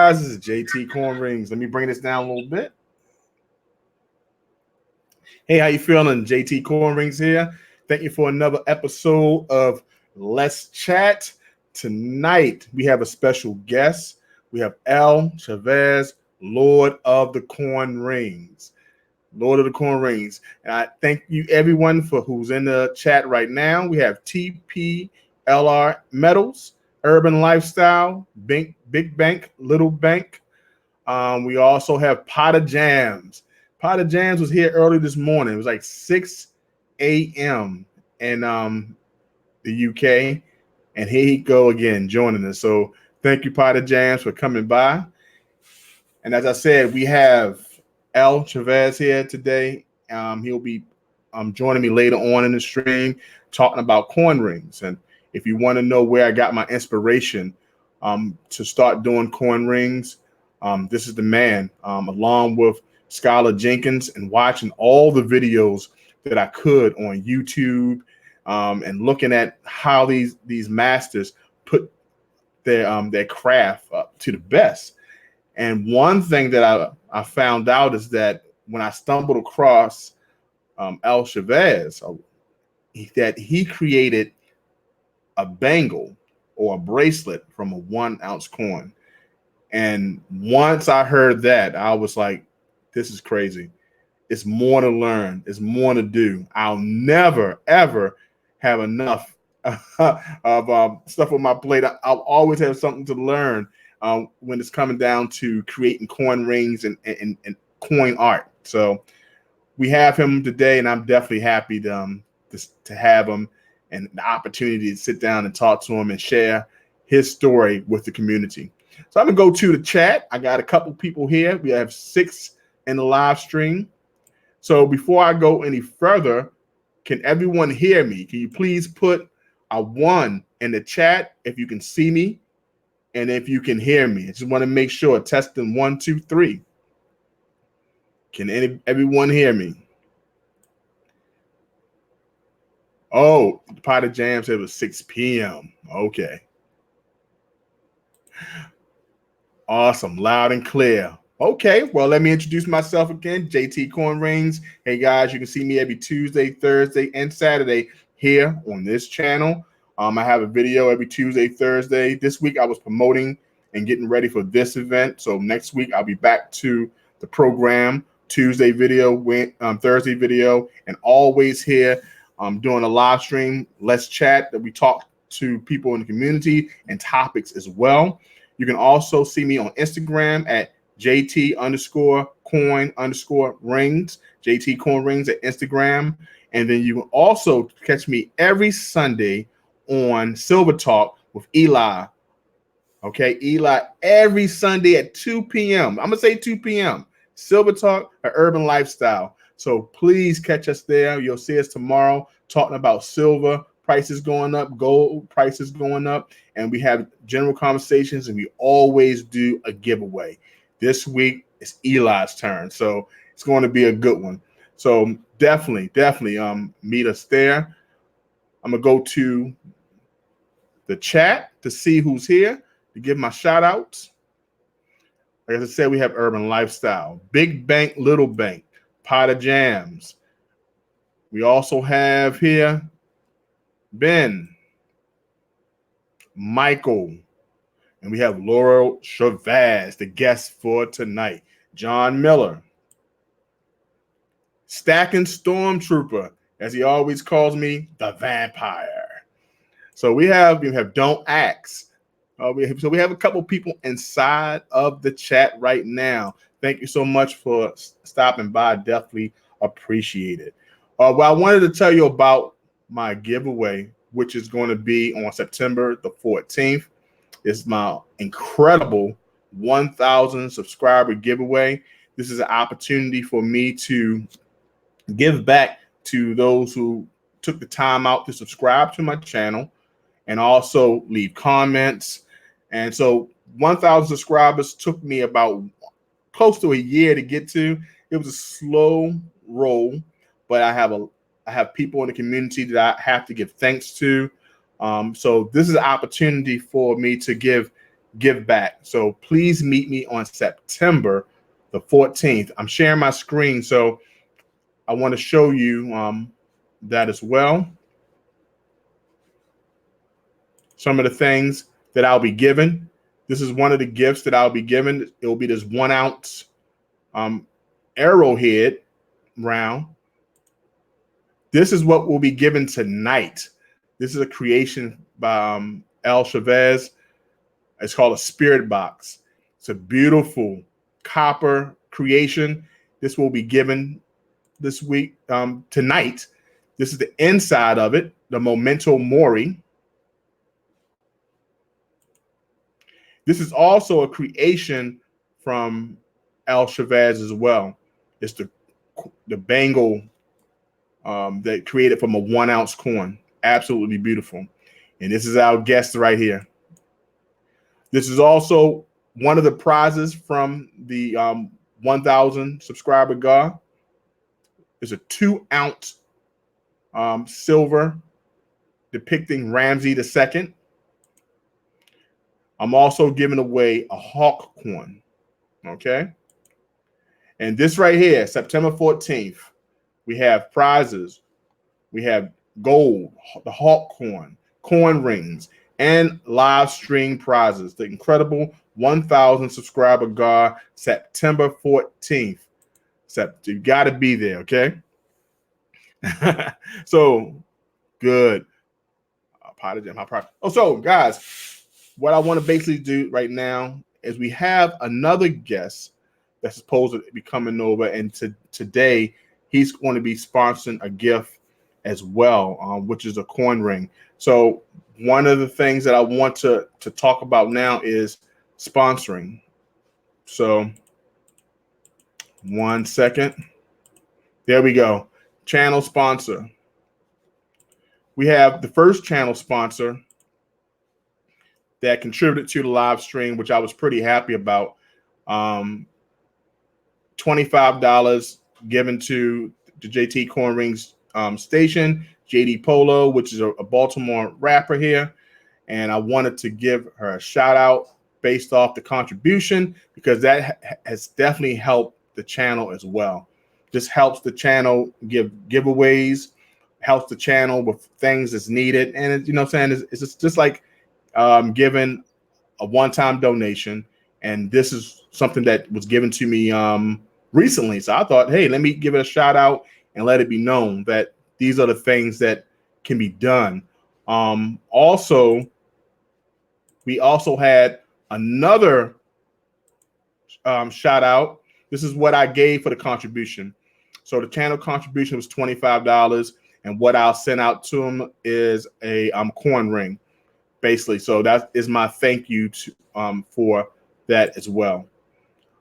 guys? This is JT Corn Rings. Let me bring this down a little bit. Hey, how you feeling? JT Corn Rings here. Thank you for another episode of Let's Chat. Tonight, we have a special guest. We have Shabazz, Lord of the Corn Rings. Lord of the Corn Rings. And I thank you everyone for who's in the chat right now. We have TPLR Metals, Urban Lifestyle, Big Bank, Little Bank. We also have Pot of Jams. Pot of Jams was here early this morning. It was like 6 a.m. in the UK. And here he go again, joining us. So thank you, Pot of Jams, for coming by. And as I said, we have Shabazz here today. He'll be joining me later on in the stream talking about coin rings. And if you want to know where I got my inspiration to start doing coin rings, this is the man, along with Skylar Jenkins, and watching all the videos that I could on YouTube and looking at how these masters put their craft up to the best. And one thing that I found out is that when I stumbled across Shabazz, that he created a bangle or a bracelet from a 1 ounce coin. And once I heard that, I was like, this is crazy. It's more to learn. It's more to do. I'll never, ever have enough of stuff on my plate. I'll always have something to learn when it's coming down to creating coin rings and coin art. So we have him today, and I'm definitely happy to have him and the opportunity to sit down and talk to him and share his story with the community. So I'm gonna go to the chat. I got a couple people here. We have 6 in the live stream. So before I go any further, can everyone hear me? Can you please put a 1 in the chat if you can see me and if you can hear me? I just want to make sure. Testing 1, 2, 3. Can everyone hear me? Oh, the Pot of Jam said it was 6 p.m. Okay. Awesome. Loud and clear. Okay, well, let me introduce myself again. JT Corn Rings. Hey, guys, you can see me every Tuesday, Thursday, and Saturday here on this channel. I have a video every Tuesday, Thursday. This week, I was promoting and getting ready for this event. So next week, I'll be back to the program. Tuesday video, Thursday video, and always here doing a live stream. Let's chat, that we talk to people in the community and topics as well. You can also see me on Instagram at JT_coin_rings, JT Coin Rings at Instagram. And then you can also catch me every Sunday on Selftaught with Eli. Okay, Eli, every Sunday at 2 p.m. I'm going to say 2 p.m. Selftaught, an urban lifestyle. So please catch us there. You'll see us tomorrow talking about silver prices going up, gold prices going up, and we have general conversations, and we always do a giveaway. This week it's Eli's turn, so it's going to be a good one. So definitely meet us there. I'm gonna go to the chat to see who's here to give my shout outs. Like I said, we have Urban Lifestyle, Big Bank, Little Bank, Pot of Jams. We also have here Ben, Michael, and we have Laura Shabazz, the guest for tonight. John Miller, Stacking Stormtrooper, as he always calls me, the vampire. So we have Don't Axe. We have a couple people inside of the chat right now. Thank you so much for stopping by. Definitely appreciate it. Well, I wanted to tell you about my giveaway, which is going to be on September the 14th. It's my incredible 1,000 subscriber giveaway. This is an opportunity for me to give back to those who took the time out to subscribe to my channel and also leave comments. And so 1,000 subscribers took me about close to a year to get to. It was a slow roll, but I have people in the community that I have to give thanks to. So this is an opportunity for me to give give back. So please meet me on September the 14th. I'm sharing my screen, so I want to show you that as well. Some of the things that I'll be given. This is one of the gifts that I'll be given. It will be this 1 ounce arrowhead round. This is what will be given tonight. This is a creation by Shabazz. It's called a spirit box. It's a beautiful copper creation. This will be given this week, tonight. This is the inside of it, the Memento Mori. This is also a creation from Shabazz as well. It's the bangle that created from a 1 ounce coin. Absolutely beautiful. And this is our guest right here. This is also one of the prizes from the 1,000 subscriber GAR. It's a 2 ounce silver depicting Ramsey II. I'm also giving away a hawk coin. Okay. And this right here, September 14th, we have prizes. We have gold, the hawk coin rings, and live stream prizes. The incredible 1,000 subscriber GAR, September 14th. You got to be there, okay? So good. So guys, what I want to basically do right now is we have another guest that's supposed to be coming over, and today he's going to be sponsoring a gift as well, which is a coin ring. So one of the things that I want to talk about now is sponsoring. So 1 second. There we go. Channel sponsor. We have the first channel sponsor that contributed to the live stream, which I was pretty happy about. $25 given to the JT Coin Rings station, JD Polo, which is a Baltimore rapper here. And I wanted to give her a shout out based off the contribution, because that has definitely helped the channel as well. This helps the channel give giveaways, helps the channel with things that's needed. And you know what I'm saying? It's just like giving a one-time donation. And this is something that was given to me recently. So I thought, hey, let me give it a shout out and let it be known that these are the things that can be done. We also had another shout out. This is what I gave for the contribution. So the channel contribution was $25, and what I'll send out to them is a coin ring, basically. So that is my thank you to, for that as well.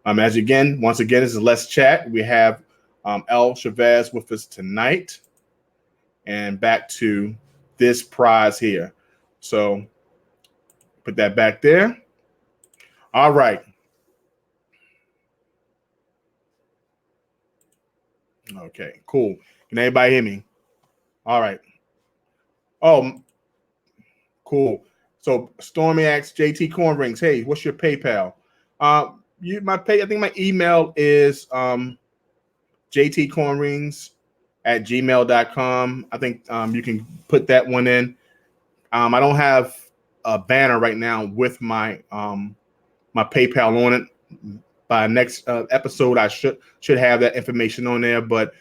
Once again, this is Let's Chat. We have Shabazz with us tonight, and back to this prize here. So put that back there. All right. Okay, cool. Can anybody hear me? All right. Oh, cool. So Stormy asks JT Coin Rings, hey, what's your PayPal? I think my email is jtcoinrings@gmail.com. I think you can put that one in. I don't have a banner right now with my my PayPal on it. By next episode, I should have that information on there, but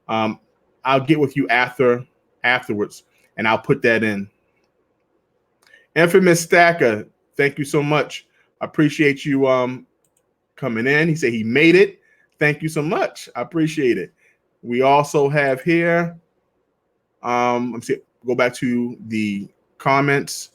I'll get with you afterwards, and I'll put that in. Infamous Stacker, thank you so much. I appreciate you coming in. He said he made it. Thank you so much. I appreciate it. We also have here, let's see, go back to the comments.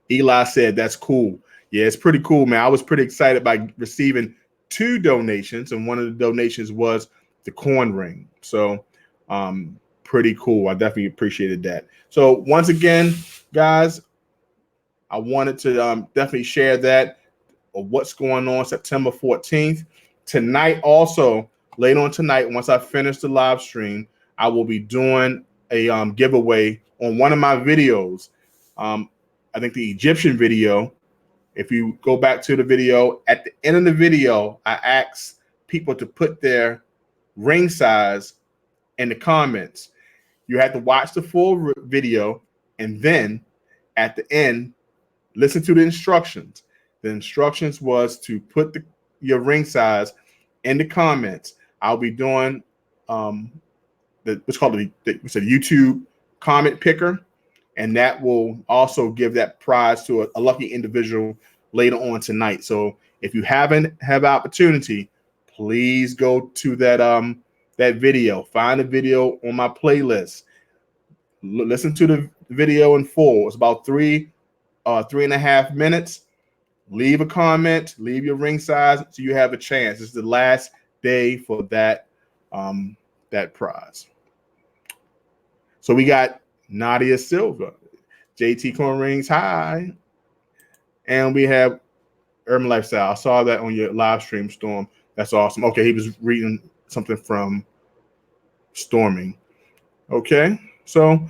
Eli said, that's cool. Yeah, it's pretty cool, man. I was pretty excited by receiving 2 donations, and one of the donations was the coin ring. So pretty cool. I definitely appreciated that. So once again, guys, I wanted to definitely share that of what's going on September 14th. Tonight also, later on tonight, once I finish the live stream, I will be doing a giveaway on one of my videos. I think the Egyptian video, if you go back to the video, at the end of the video, I asked people to put their ring size in the comments. You had to watch the full video, and then at the end, listen to the instructions. The instructions was to put your ring size in the comments. I'll be doing what's called the YouTube comment picker, and that will also give that prize to a lucky individual later on tonight. So if you haven't have opportunity, please go to that video. Find a video on my playlist. Listen to the video in full. It's about 3.5 minutes. Leave a comment, leave your ring size so you have a chance. It's the last day for that prize. So we got Nadia Silva, JT Corn Rings, hi. And we have Urban Lifestyle. I saw that on your live stream, Storm. That's awesome. Okay, he was reading something from Stormy. Okay, so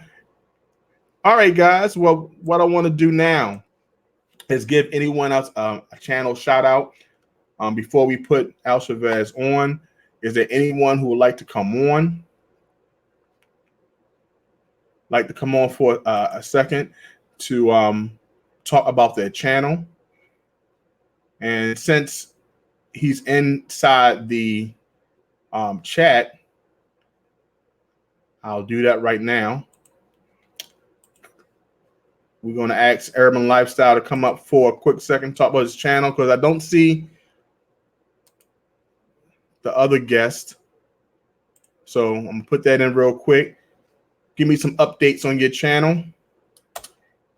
all right, guys. Well, what I want to do now is give anyone else a channel shout out. Before we put Shabazz on, is there anyone who would like to come on? Like to come on for a second to talk about their channel? And since he's inside the chat, I'll do that right now. We're going to ask Urban Lifestyle to come up for a quick second, talk about his channel, because I don't see the other guest. So I'm going to put that in real quick. Give me some updates on your channel,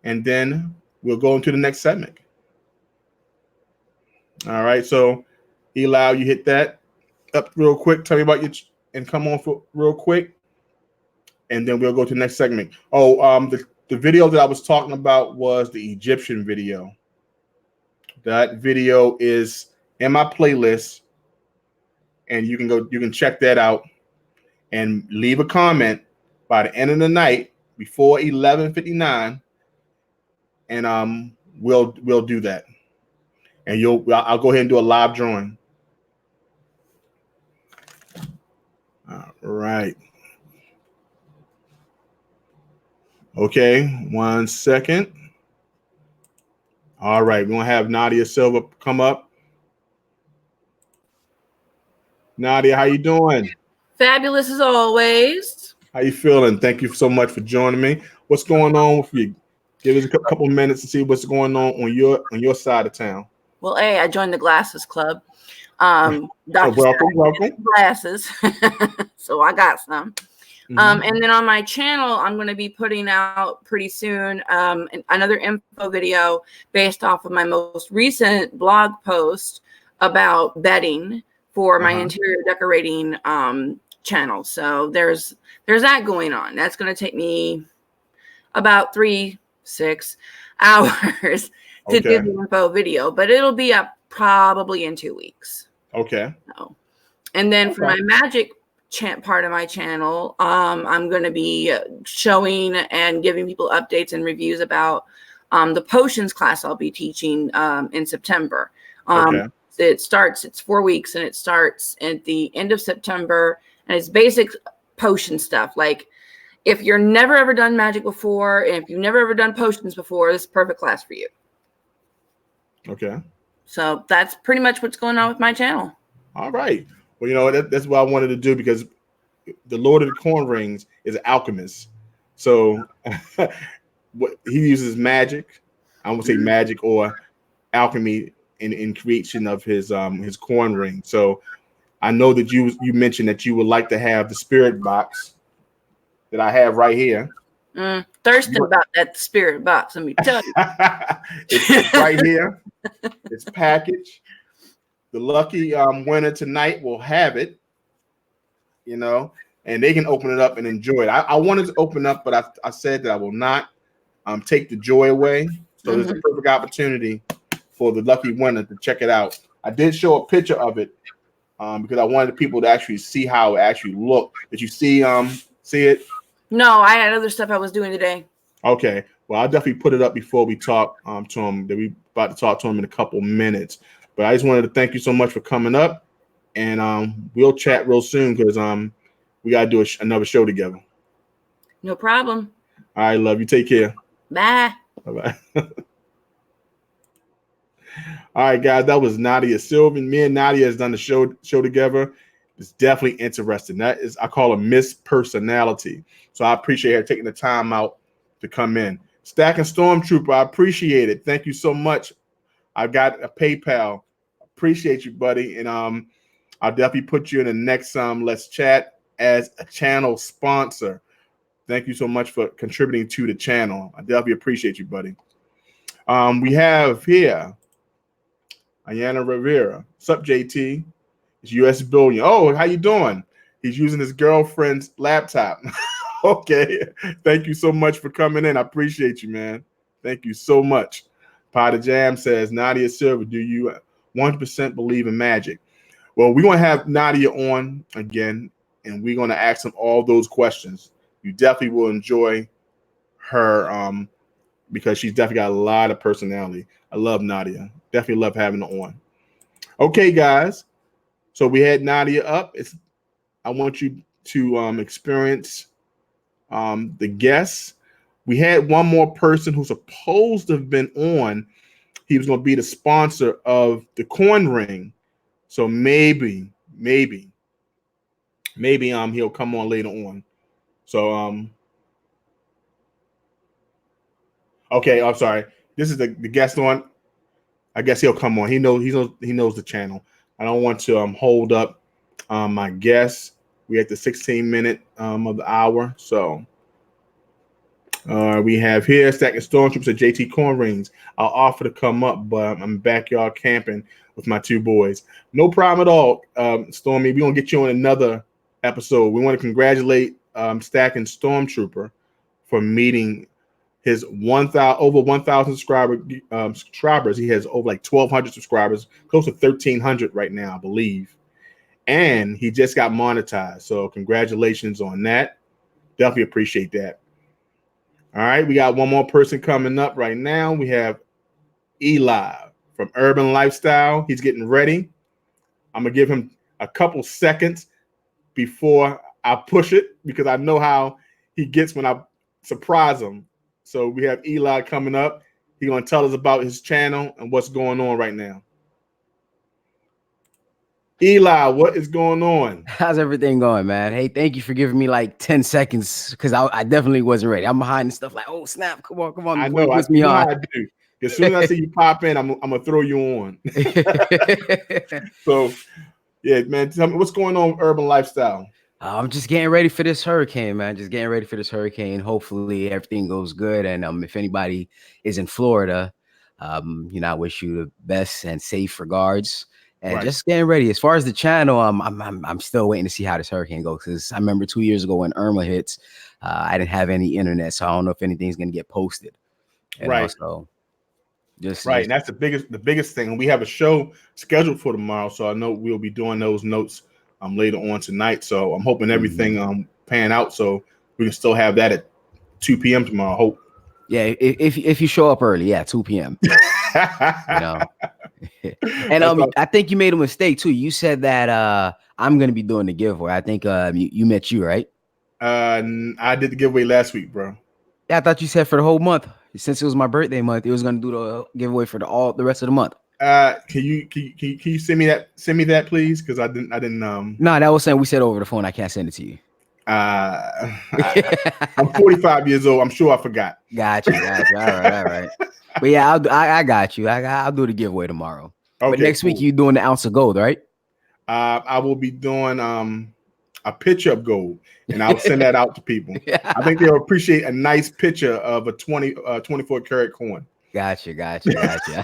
and then we'll go into the next segment. All right, so Eli, you hit that up real quick. Tell me about and come on for real quick, and then we'll go to the next segment. Oh, the video that I was talking about was the Egyptian video. That video is in my playlist, and you can check that out and leave a comment by the end of the night before 11:59, and we'll do that. And I'll go ahead and do a live drawing. All right. Okay, 1 second. All right, we're gonna have Nadia Silva come up. Nadia, how you doing? Fabulous as always. How you feeling? Thank you so much for joining me. What's going on with you? Give us a couple minutes to see what's going on your side of town. Well, I joined the Glasses Club. Dr. Welcome. Glasses. So I got some. And then on my channel, I'm going to be putting out pretty soon another info video based off of my most recent blog post about bedding for my interior decorating channel. So there's that going on. That's going to take me about 3-6 hours to do the info video, but it'll be up probably in 2 weeks. Okay. So, and then for my magic part of my channel, I'm going to be showing and giving people updates and reviews about the potions class I'll be teaching in September. It's 4 weeks, and it starts at the end of September, and it's basic potion stuff. Like if you're never ever done magic before, and if you've never ever done potions before, this is a perfect class for you. Okay. So that's pretty much what's going on with my channel. All right. Well, that's what I wanted to do, because the Lord of the Corn Rings is an alchemist. So he uses magic. I would say magic or alchemy in creation of his corn ring. So I know that you mentioned that you would like to have the spirit box that I have right here. Thirsting about that spirit box, let me tell you. It's right here. It's packaged. The lucky winner tonight will have it, and they can open it up and enjoy it. I wanted to open up, but I said that I will not take the joy away. So there's a perfect opportunity for the lucky winner to check it out. I did show a picture of it because I wanted people to actually see how it actually looked. Did you see it? No, I had other stuff I was doing today. Okay. Well, I'll definitely put it up before we talk to him. That we about to talk to him in a couple minutes. But I just wanted to thank you so much for coming up, and we'll chat real soon because we gotta do another show together. No problem. All right, love you. Take care. Bye. Bye bye. All right, guys, that was Nadia Silva. Me and Nadia has done the show together. It's definitely interesting. That is, I call her Miss Personality. So I appreciate her taking the time out to come in. Stack and Stormtrooper, I appreciate it. Thank you so much. I got a PayPal. Appreciate you, buddy. And I'll definitely put you in the next Let's Chat as a channel sponsor. Thank you so much for contributing to the channel. I definitely appreciate you, buddy. We have here Ayana Rivera. What's up, JT? It's US Billion. Oh, how you doing? He's using his girlfriend's laptop. Okay. Thank you so much for coming in. I appreciate you, man. Thank you so much. Potter Jam says, Nadia Silva, do you 100% believe in magic? Well, we're going to have Nadia on again, and we're going to ask him all those questions. You definitely will enjoy her because she's definitely got a lot of personality. I love Nadia. Definitely love having her on. Okay, guys. So we had Nadia up. I want you to experience the guests. We had one more person who's supposed to have been on. He was going to be the sponsor of the coin ring. So maybe he'll come on later on. So okay, I'm sorry. This is the guest on. I guess he'll come on. He knows the channel. I don't want to hold up my guests. We're at the 16-minute of the hour. So we have here Stack and Stormtroopers at JT Corn Rings. I'll offer to come up, but I'm backyard camping with my two boys. No problem at all, Stormy. We're going to get you on another episode. We want to congratulate Stack and Stormtrooper for meeting his over 1,000 subscribers. He has over like 1,200 subscribers, close to 1,300 right now, I believe. And he just got monetized. So congratulations on that. Definitely appreciate that. All right, we got one more person coming up right now. We have Eli from Urban Lifestyle. He's getting ready. I'm going to give him a couple seconds before I push it because I know how he gets when I surprise him. So we have Eli coming up. He's going to tell us about his channel and what's going on right now. Eli, what is going on? How's everything going, man? Hey, thank you for giving me like 10 seconds because I definitely wasn't ready. I'm behind and stuff like, oh, snap. Come on. I know. You know how I do. As soon as I see you pop in, I'm going to throw you on. So, yeah, man, tell me what's going on with Urban Lifestyle. I'm just getting ready for this hurricane, man. Just getting ready for this hurricane. Hopefully everything goes good. And if anybody is in Florida, I wish you the best and safe regards. And just getting ready. As far as the channel, I'm still waiting to see how this hurricane goes. Because I remember 2 years ago when Irma hits, I didn't have any internet, so I don't know if anything's gonna get posted. And also, and that's the biggest thing. And we have a show scheduled for tomorrow, so I know we'll be doing those notes later on tonight. So I'm hoping everything pan out so we can still have that at 2 p.m. tomorrow. I hope. Yeah, if you show up early, 2 p.m. And I think you made a mistake too. You said that I'm gonna be doing the giveaway. I think you met you, right? I did the giveaway last week, bro. Yeah, I thought you said for the whole month. Since it was my birthday month, it was gonna do the giveaway for the rest of the month. Can you send me that? Send me that, please, because I didn't. No, that was saying we said over the phone. I can't send it to you. I'm 45 years old. I'm sure I forgot. Got you. All right. But yeah, I got you. I'll do the giveaway tomorrow. Okay, but next week you doing the ounce of gold, right? I will be doing a picture of gold, and I'll send that out to people. I think they'll appreciate a nice picture of a 24 karat coin. Gotcha.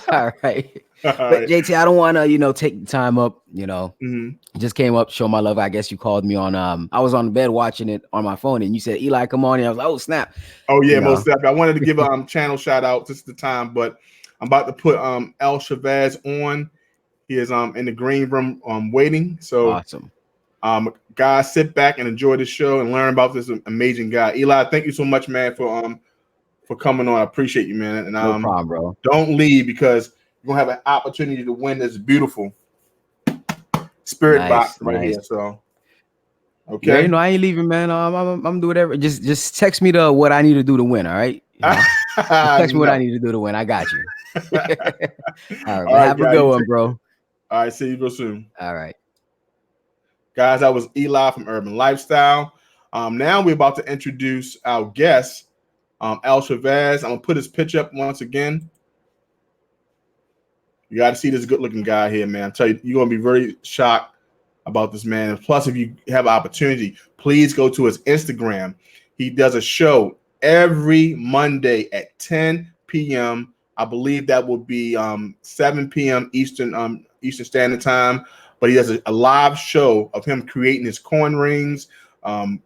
All right. But JT, I don't want to, take the time up, just came up, show my love. I guess you called me on, I was on the bed watching it on my phone and you said, Eli, come on. And I was like, oh, snap. Oh yeah, most definitely. I wanted to give a channel shout out just the time, but I'm about to put Shabazz on. He is in the green room waiting. So awesome. Guys, sit back and enjoy the show and learn about this amazing guy. Eli, thank you so much, man, for for coming on. I appreciate you, man. And No problem, bro. don't leave because you're gonna have an opportunity to win this beautiful spirit box right here. So okay. Yeah, you know, I ain't leaving, man. I'm doing whatever. Just text me what I need to do to win. All right. You know? Just text me what I need to do to win. I got you. All right. Have a good one, bro. All right. See you real soon. All right. Guys, that was Eli from Urban Lifestyle. Now we're about to introduce our guest, El Shabazz. I'm gonna put his pitch up once again. You got to see this good-looking guy here, man. I tell you, you're gonna be very shocked about this man. And plus, if you have an opportunity, please go to his Instagram. He does a show every Monday at 10 p.m. I believe that will be 7 p.m. Eastern Standard Time. But he does a live show of him creating his coin rings,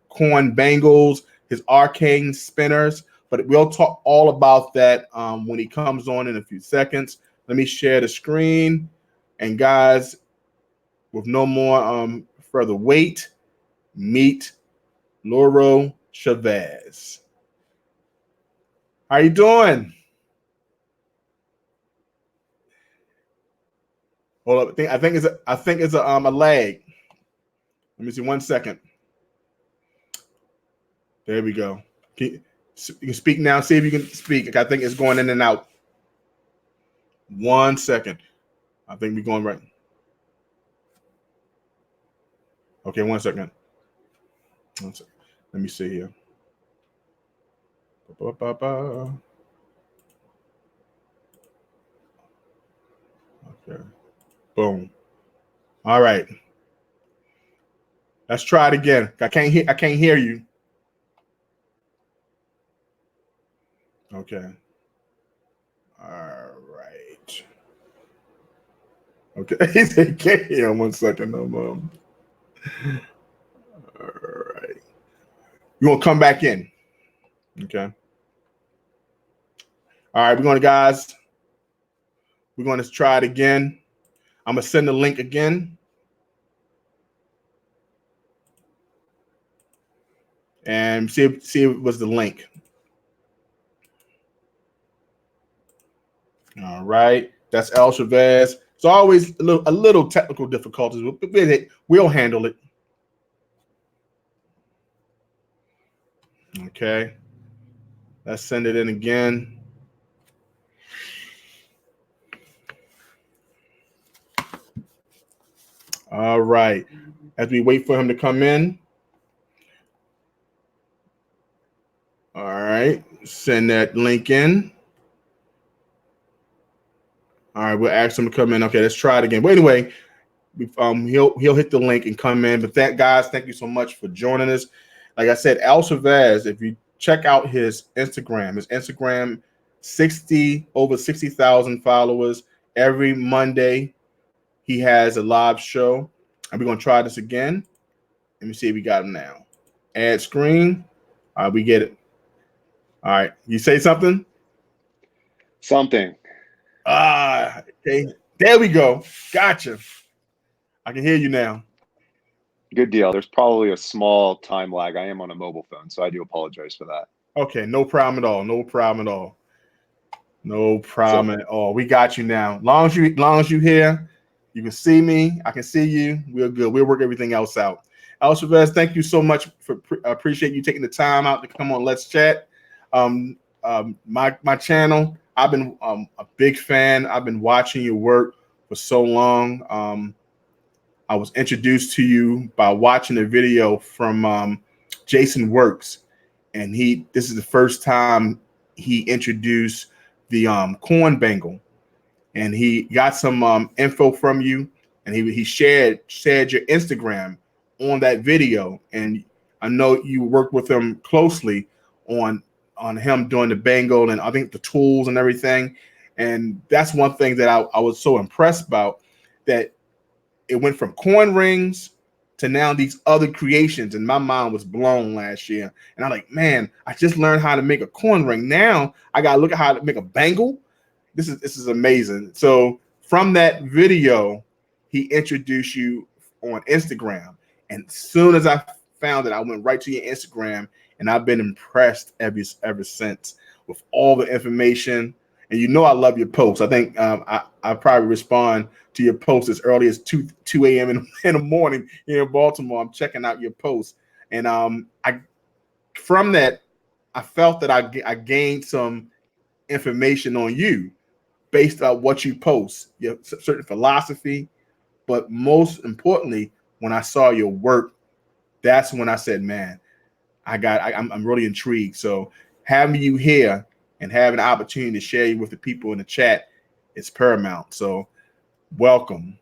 coin bangles, his arcane spinners. But we'll talk all about that when he comes on in a few seconds. Let me share the screen. And guys, with no more further wait, meet Noro Shabazz. How you doing? Hold up. I think it's a lag. Let me see 1 second. There we go. You can speak now. See if you can speak. I think it's going in and out. 1 second. I think we're going right. Okay, 1 second. 1 second. Let me see here. Okay. Boom. All right. Let's try it again. I can't hear you. Okay. All right. Okay. He said can't hear him. 1 second. No, Mom. All right. You want to come back in? Okay. All right, we're going to try it again. I'm going to send the link again. And see if it was the link. All right. That's El Shabazz. It's always a little technical difficulties, but we'll handle it. Okay. Let's send it in again. All right. As we wait for him to come in. All right. Send that link in. All right. We'll ask him to come in. Okay. Let's try it again. But anyway, he'll hit the link and come in. But guys, thank you so much for joining us. Like I said, El Shabazz, if you check out his Instagram, over 60,000 followers. Every Monday, he has a live show. And we're going to try this again. Let me see if we got him now. Add screen. All right, we get it. All right. You say something? Something. Okay. There we go. Gotcha. I can hear you now. Good deal. There's probably a small time lag. I am on a mobile phone, so I do apologize for that. Okay, no problem at all. No problem at all. No problem at all. We got you now. Long as you here, you can see me. I can see you. We're good. We'll work everything else out. El Shabazz, thank you so much I appreciate you taking the time out to come on Let's Chat. My channel, I've been a big fan. I've been watching your work for so long. I was introduced to you by watching a video from Jason Works, and this is the first time he introduced the corn bangle, and he got some info from you, and he shared your Instagram on that video, and I know you worked with him closely on him doing the bangle and I think the tools and everything, and that's one thing that I was so impressed about, that it went from coin rings to now these other creations, and my mind was blown last year. And I'm like, man, I just learned how to make a coin ring. Now I gotta look at how to make a bangle. This is amazing. So from that video, he introduced you on Instagram, and as soon as I found it, I went right to your Instagram, and I've been impressed ever since. with all the information. And you know I love your posts. I think I probably respond to your posts as early as 2 a.m. in the morning here in Baltimore. I'm checking out your posts. And from that, I felt that I gained some information on you based on what you post, your certain philosophy. But most importantly, when I saw your work, that's when I said, man, I'm really intrigued. So having you here and having the opportunity to share you with the people in the chat is paramount. So welcome.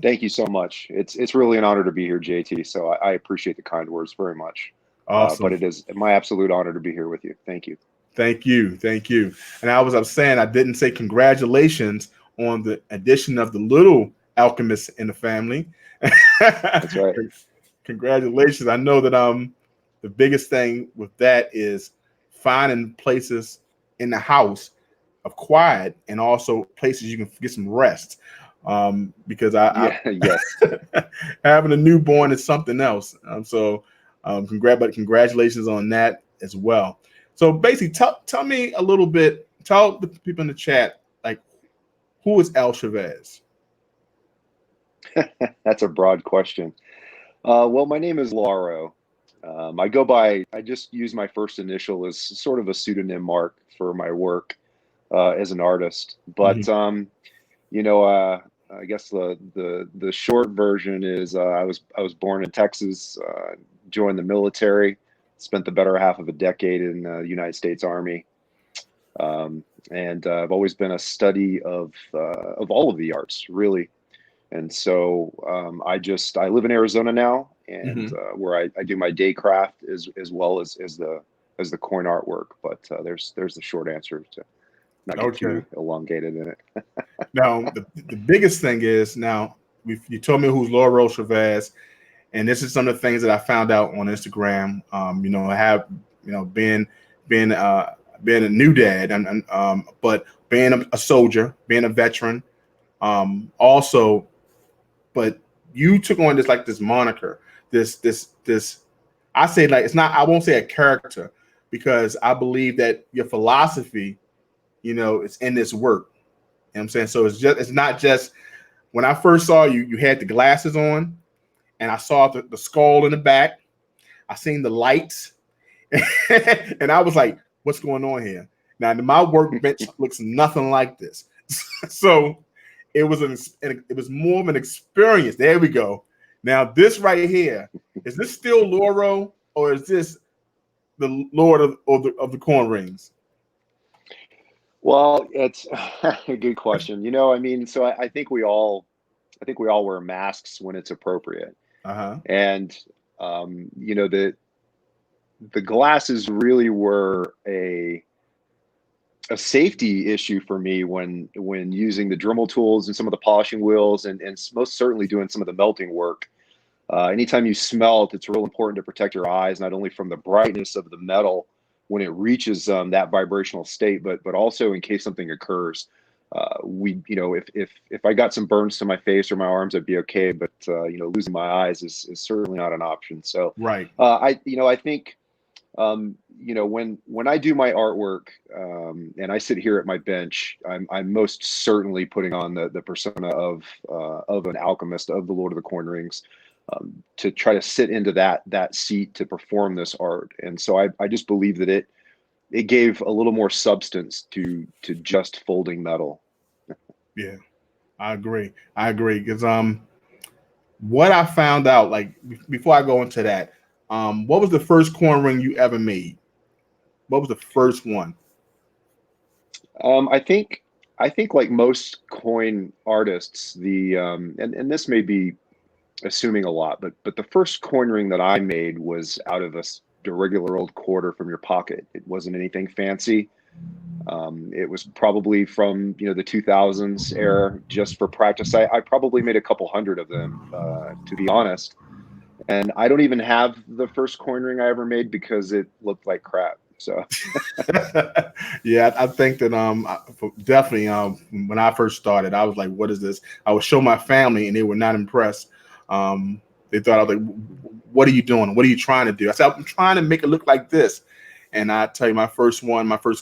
Thank you so much. It's really an honor to be here, JT. So I appreciate the kind words very much. Awesome. But it is my absolute honor to be here with you. Thank you. Thank you. And I was saying, I didn't say congratulations on the addition of the little alchemist in the family. That's right. Congratulations. I know that the biggest thing with that is finding places in the house of quiet and also places you can get some rest. Because yes. having a newborn is something else. Congratulations on that as well. So basically, tell me a little bit. Tell the people in the chat, like, who is Shabazz? That's a broad question. Well, my name is Noro. I just use my first initial as sort of a pseudonym mark for my work as an artist. But I guess the short version is I was born in Texas, joined the military, spent the better half of a decade in the United States Army, and I've always been a study of all of the arts, really. And so I live in Arizona now, and where I do my day craft as well as the coin artwork. But there's the short answer to not get too elongated in it. Now the biggest thing is, now you told me who's Noro Shabazz, and this is some of the things that I found out on Instagram. I have being a new dad, but being a soldier, being a veteran, also. But you took on this moniker, this I say, like, it's not, I won't say a character, because I believe that your philosophy, it's in this work. You know what I'm saying? So it's not just, when I first saw you, you had the glasses on, and I saw the skull in the back. I seen the lights, and I was like, what's going on here? Now, my workbench looks nothing like this. So it was more of an experience. There we go. Now, this right here, is this still Noro, or is this the Lord of the Corn Rings? Well, it's a good question. So I think we all wear masks when it's appropriate. And the glasses really were a safety issue for me when using the Dremel tools and some of the polishing wheels, and most certainly doing some of the melting work. Anytime you smelt, it's real important to protect your eyes, not only from the brightness of the metal when it reaches that vibrational state, but also in case something occurs. If I got some burns to my face or my arms, I'd be okay. But losing my eyes is certainly not an option. So right. I think when I do my artwork, and I sit here at my bench, I'm most certainly putting on the persona of an alchemist, of the Lord of the Corn Rings, to try to sit into that seat to perform this art. And so I just believe that it gave a little more substance to just folding metal. Yeah, I agree. Because what I found out, like, before I go into that, what was the first corn ring you ever made? What was the first one? I think like most coin artists, and this may be assuming a lot, but the first coin ring that I made was out of a regular old quarter from your pocket. It wasn't anything fancy. It was probably from the 2000s era, just for practice. I probably made a couple hundred of them, to be honest. And I don't even have the first coin ring I ever made because it looked like crap. So yeah, I think that definitely when I first started, I was like, what is this? I would show my family and they were not impressed. They thought I was like, what are you doing? What are you trying to do? I said, I'm trying to make it look like this. And I tell you, my first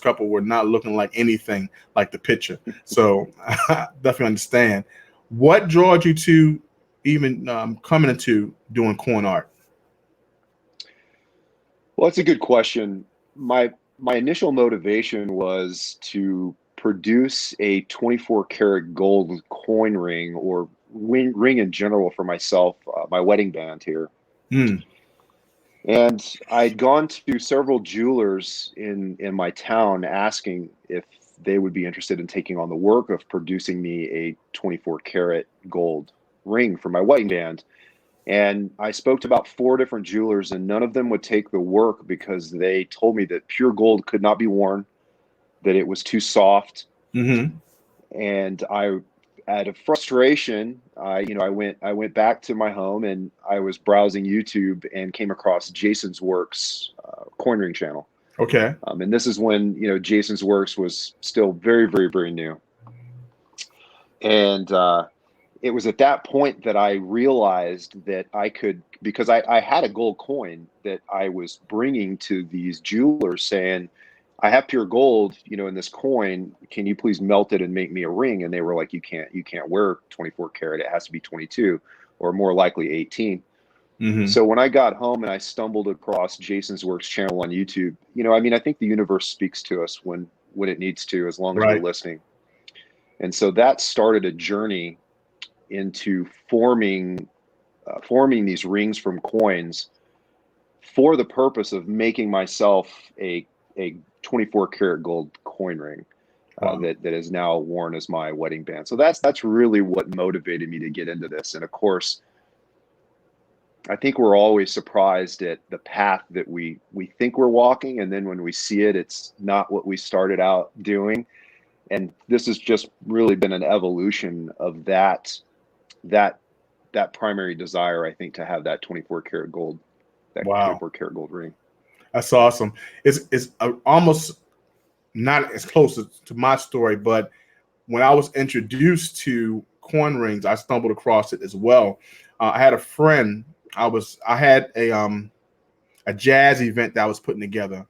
couple were not looking like anything like the picture. So I definitely understand. What drawed you to even coming into doing coin art? Well, that's a good question. My initial motivation was to produce a 24 karat gold coin ring, or ring in general, for myself, my wedding band here. Hmm. And I'd gone to several jewelers in my town asking if they would be interested in taking on the work of producing me a 24 karat gold ring for my wedding band. And I spoke to about 4 different jewelers, and none of them would take the work because they told me that pure gold could not be worn, that it was too soft. Mm-hmm. And I, out of frustration, I went back to my home, and I was browsing YouTube and came across Jason's Works coin ring channel. Okay. And this is when, Jason's Works was still very, very, very new. And it was at that point that I realized that I could, because I had a gold coin that I was bringing to these jewelers saying, I have pure gold, in this coin. Can you please melt it and make me a ring? And they were like, you can't wear 24 karat. It has to be 22, or more likely 18. Mm-hmm. So when I got home and I stumbled across Jason's Works channel on YouTube, I think the universe speaks to us when it needs to, as long as Right. we're listening. And so that started a journey into forming these rings from coins for the purpose of making myself a 24 karat gold coin ring that is now worn as my wedding band. So that's really what motivated me to get into this. And of course, I think we're always surprised at the path that we think we're walking, and then when we see it, it's not what we started out doing. And this has just really been an evolution of that primary desire, I think, to have that 24 karat gold, that Wow. 24 karat gold ring. That's awesome. It's almost not as close to my story, but when I was introduced to coin rings, I stumbled across it as well. I had a friend. I had a jazz event that I was putting together,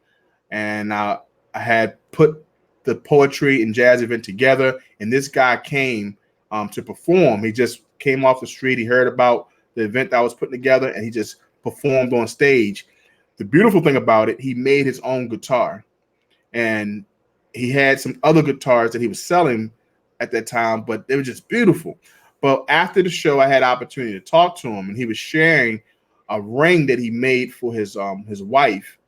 and I had put the poetry and jazz event together, and this guy came to perform. He just came off the street. He heard about the event that I was putting together, and he just performed on stage. The beautiful thing about it, he made his own guitar, and he had some other guitars that he was selling at that time, but they were just beautiful. But after the show, I had opportunity to talk to him, and he was sharing a ring that he made for his wife,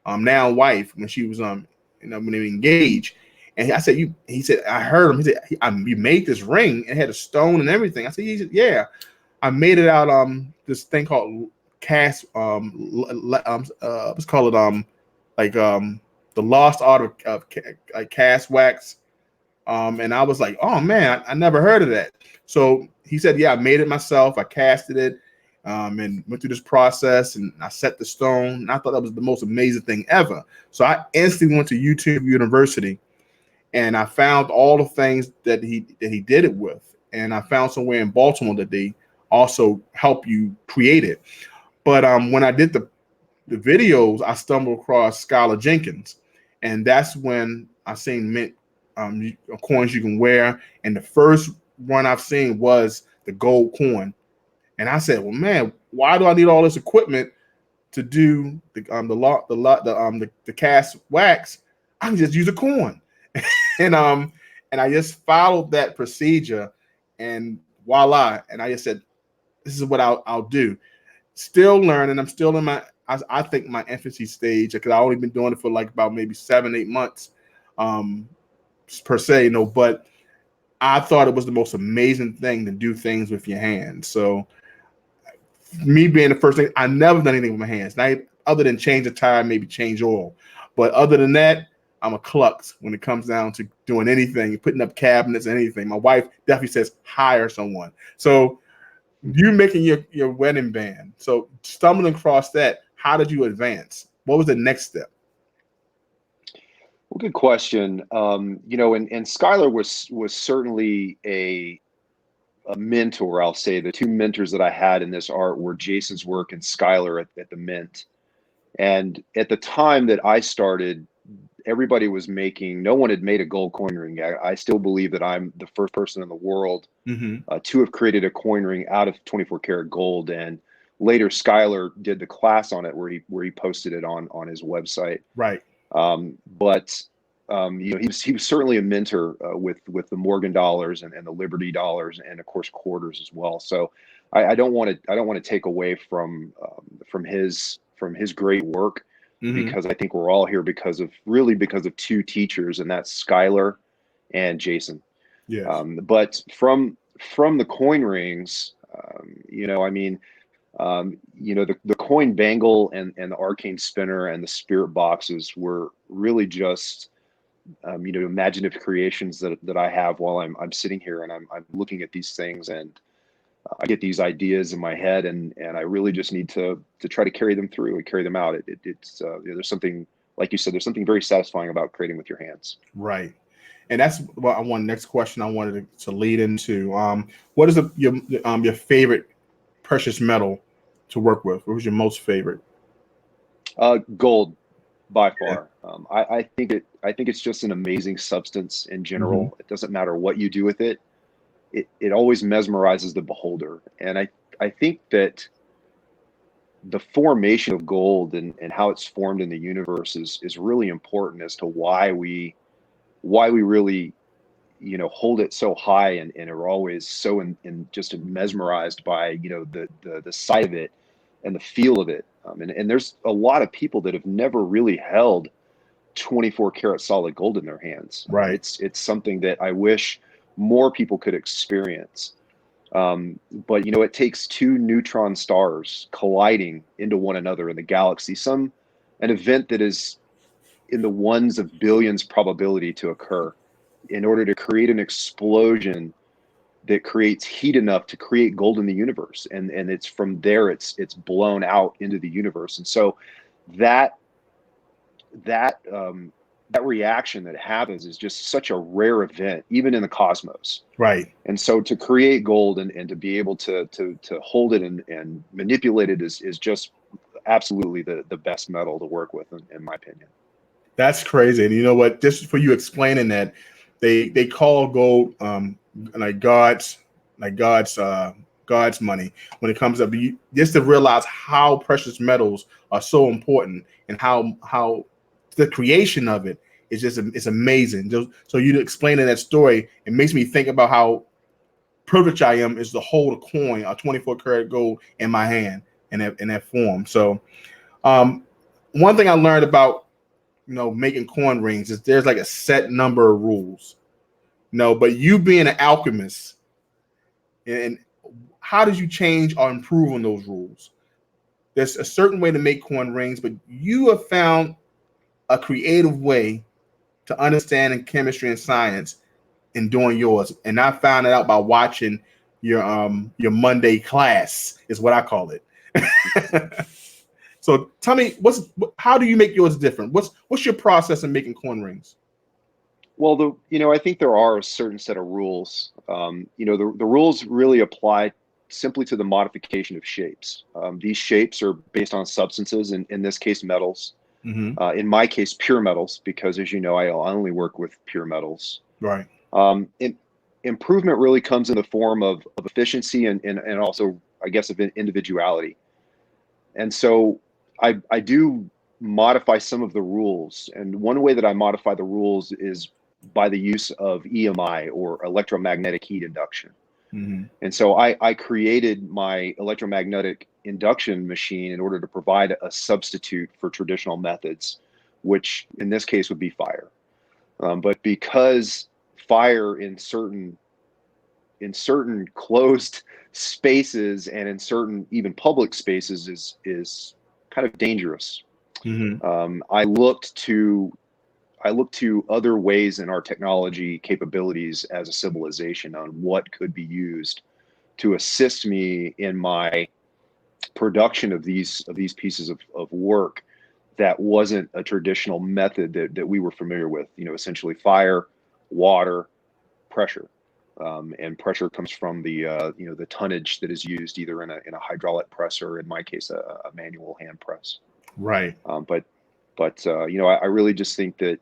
now wife, when she was when they were engaged. And I said, he said, I heard him. He said, you made this ring and it had a stone and everything. I said, yeah, I made it out this thing called cast let's call it the lost art of cast wax. And I was like, oh man, I never heard of that. So he said, yeah, I made it myself. I casted it and went through this process, and I set the stone. And I thought that was the most amazing thing ever. So I instantly went to YouTube University, and I found all the things that he did it with. And I found somewhere in Baltimore that they also help you create it. But when I did the videos, I stumbled across Skylar Jenkins, and that's when I seen mint coins you can wear. And the first one I've seen was the gold coin. And I said, well, man, why do I need all this equipment to do the cast wax? I can just use a coin. and I just followed that procedure, and voila. And I just said, this is what I'll do. Still learning. I'm still in I think my infancy stage, because I've only been doing it for like about maybe 7-8 months per se, but I thought it was the most amazing thing to do things with your hands. So me being the first thing, I never done anything with my hands, not other than change a tire, maybe change oil. But other than that, I'm a klutz when it comes down to doing anything, putting up cabinets, anything. My wife definitely says hire someone. So you making your wedding band. So stumbling across that, how did you advance? What was the next step? Well, good question. And Skylar was certainly a mentor. I'll say the two mentors that I had in this art were Jason's Work and Skylar at the Mint. And at the time that I started, everybody was making, no one had made a gold coin ring. I still believe that I'm the first person in the world to have created a coin ring out of 24 karat gold. And later Skylar did the class on it where he posted it on his website. Right. But you know, he was certainly a mentor with the Morgan dollars and the Liberty dollars, and of course quarters as well. So I don't want to take away from his great work, because I think we're all here because of two teachers, and that's Skylar and Jason. Yes. But from the coin rings, you know, I mean, you know, the coin bangle and the arcane spinner and the spirit boxes were really just you know, imaginative creations that I have while I'm sitting here and I'm looking at these things, and I get these ideas in my head, and I really just need to try to carry them through and carry them out. It's you know, there's something, like you said, there's something very satisfying about creating with your hands. Right. And that's what I want. Next question I wanted to lead into. What is your favorite precious metal to work with? What was your most favorite? Gold, by far. I think it's just an amazing substance in general. It doesn't matter what you do with it. It always mesmerizes the beholder. And I think that the formation of gold and how it's formed in the universe is really important as to why we really, you know, hold it so high and are always so just mesmerized by, you know, the sight of it and the feel of it. And there's a lot of people that have never really held 24 karat solid gold in their hands. Right. It's something that I wish more people could experience. But you know, it takes two neutron stars colliding into one another in the galaxy, an event that is in the ones of billions probability to occur, in order to create an explosion that creates heat enough to create gold in the universe. And it's from there, it's blown out into the universe. And so that reaction that happens is just such a rare event, even in the cosmos. Right. And so to create gold and to be able to hold it and manipulate it is just absolutely the best metal to work with, in my opinion. That's crazy. And you know what? Just for you explaining that, they call gold like God's money when it comes up. Just to realize how precious metals are so important, and how the creation of it is just, it's amazing. So you explaining that story, it makes me think about how privileged I am is to hold a coin, a 24 karat gold in my hand in that form. So one thing I learned about, you know, making coin rings is there's like a set number of rules. No, but you being an alchemist, and how did you change or improve on those rules? There's a certain way to make coin rings, but you have found a creative way to understand in chemistry and science in doing yours. And I found it out by watching your Monday class, is what I call it. So tell me, how do you make yours different? What's your process in making coin rings? Well, I think there are a certain set of rules. You know, the rules really apply simply to the modification of shapes. These shapes are based on substances, in this case, metals. In my case, pure metals, because as you know, I only work with pure metals. Right. Improvement really comes in the form of efficiency and also, I guess, of individuality. And so I do modify some of the rules. And one way that I modify the rules is by the use of EMI, or electromagnetic heat induction. And so I created my electromagnetic induction machine in order to provide a substitute for traditional methods, which in this case would be fire. But because fire in certain closed spaces and in certain even public spaces is kind of dangerous, I looked to other ways in our technology capabilities as a civilization on what could be used to assist me in my production of these pieces of work that wasn't a traditional method that we were familiar with. You know, essentially fire, water, pressure, and pressure comes from the the tonnage that is used either in a hydraulic press, or in my case a manual hand press. Right. But I really just think that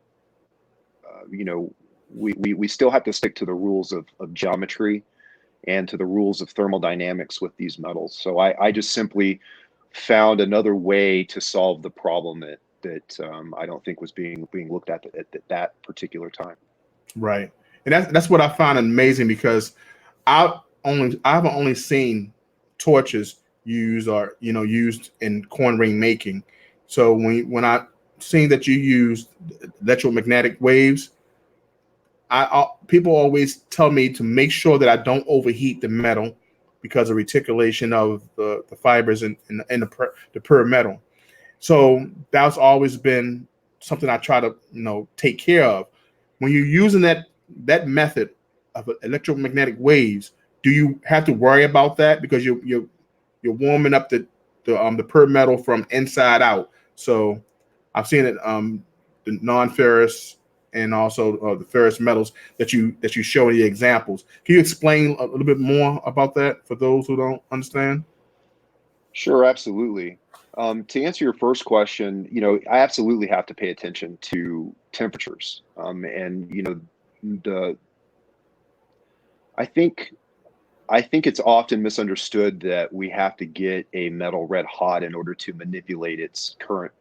we still have to stick to the rules of geometry and to the rules of thermodynamics with these metals. So I just simply found another way to solve the problem that I don't think was being looked at that particular time. Right. And that's what I found amazing, because I haven't only seen torches used used in coin ring making. So when I seen that you used electromagnetic waves, people always tell me to make sure that I don't overheat the metal because of reticulation of the fibers in the pure metal. So that's always been something I try to take care of. When you're using that method of electromagnetic waves, do you have to worry about that because you're warming up the pure metal from inside out? So I've seen it the non-ferrous and also the ferrous metals that you show in the examples. Can you explain a little bit more about that for those who don't understand? Sure, absolutely. To answer your first question, I absolutely have to pay attention to temperatures. And I think it's often misunderstood that we have to get a metal red hot in order to manipulate its current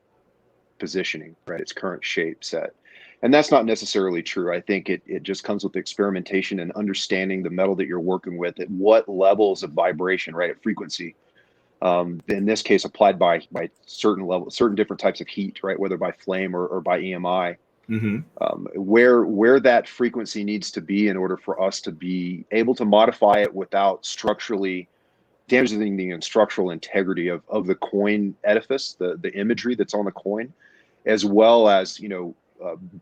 positioning, right? Its current shape set. And that's not necessarily true. I think it just comes with experimentation and understanding the metal that you're working with at what levels of vibration, right? At frequency. In this case, applied by certain levels, certain different types of heat, right? Whether by flame or by EMI. Mm-hmm. Where that frequency needs to be in order for us to be able to modify it without structurally damaging the structural integrity of the coin edifice, the imagery that's on the coin, as well as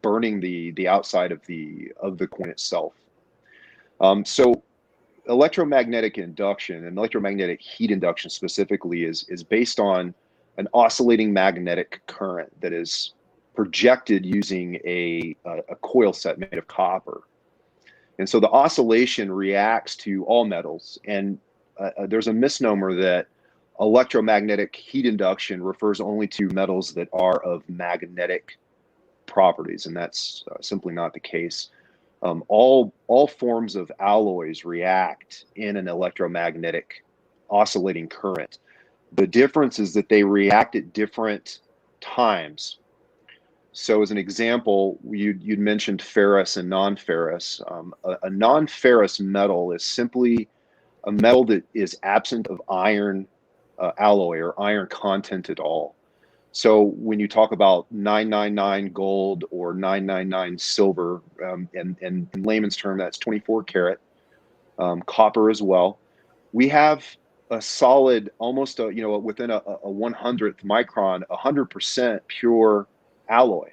burning the outside of the coin itself. So electromagnetic induction and electromagnetic heat induction specifically is based on an oscillating magnetic current that is projected using a coil set made of copper. And so the oscillation reacts to all metals. And there's a misnomer that electromagnetic heat induction refers only to metals that are of magnetic properties, and that's simply not the case. All forms of alloys react in an electromagnetic oscillating current. The difference is that they react at different times. So as an example, you'd mentioned ferrous and non-ferrous. A non-ferrous metal is simply a metal that is absent of iron alloy or iron content at all. So when you talk about 999 gold or 999 silver, and in layman's term, that's 24 karat, copper as well, we have a solid, almost within a 100th micron, 100% pure alloy.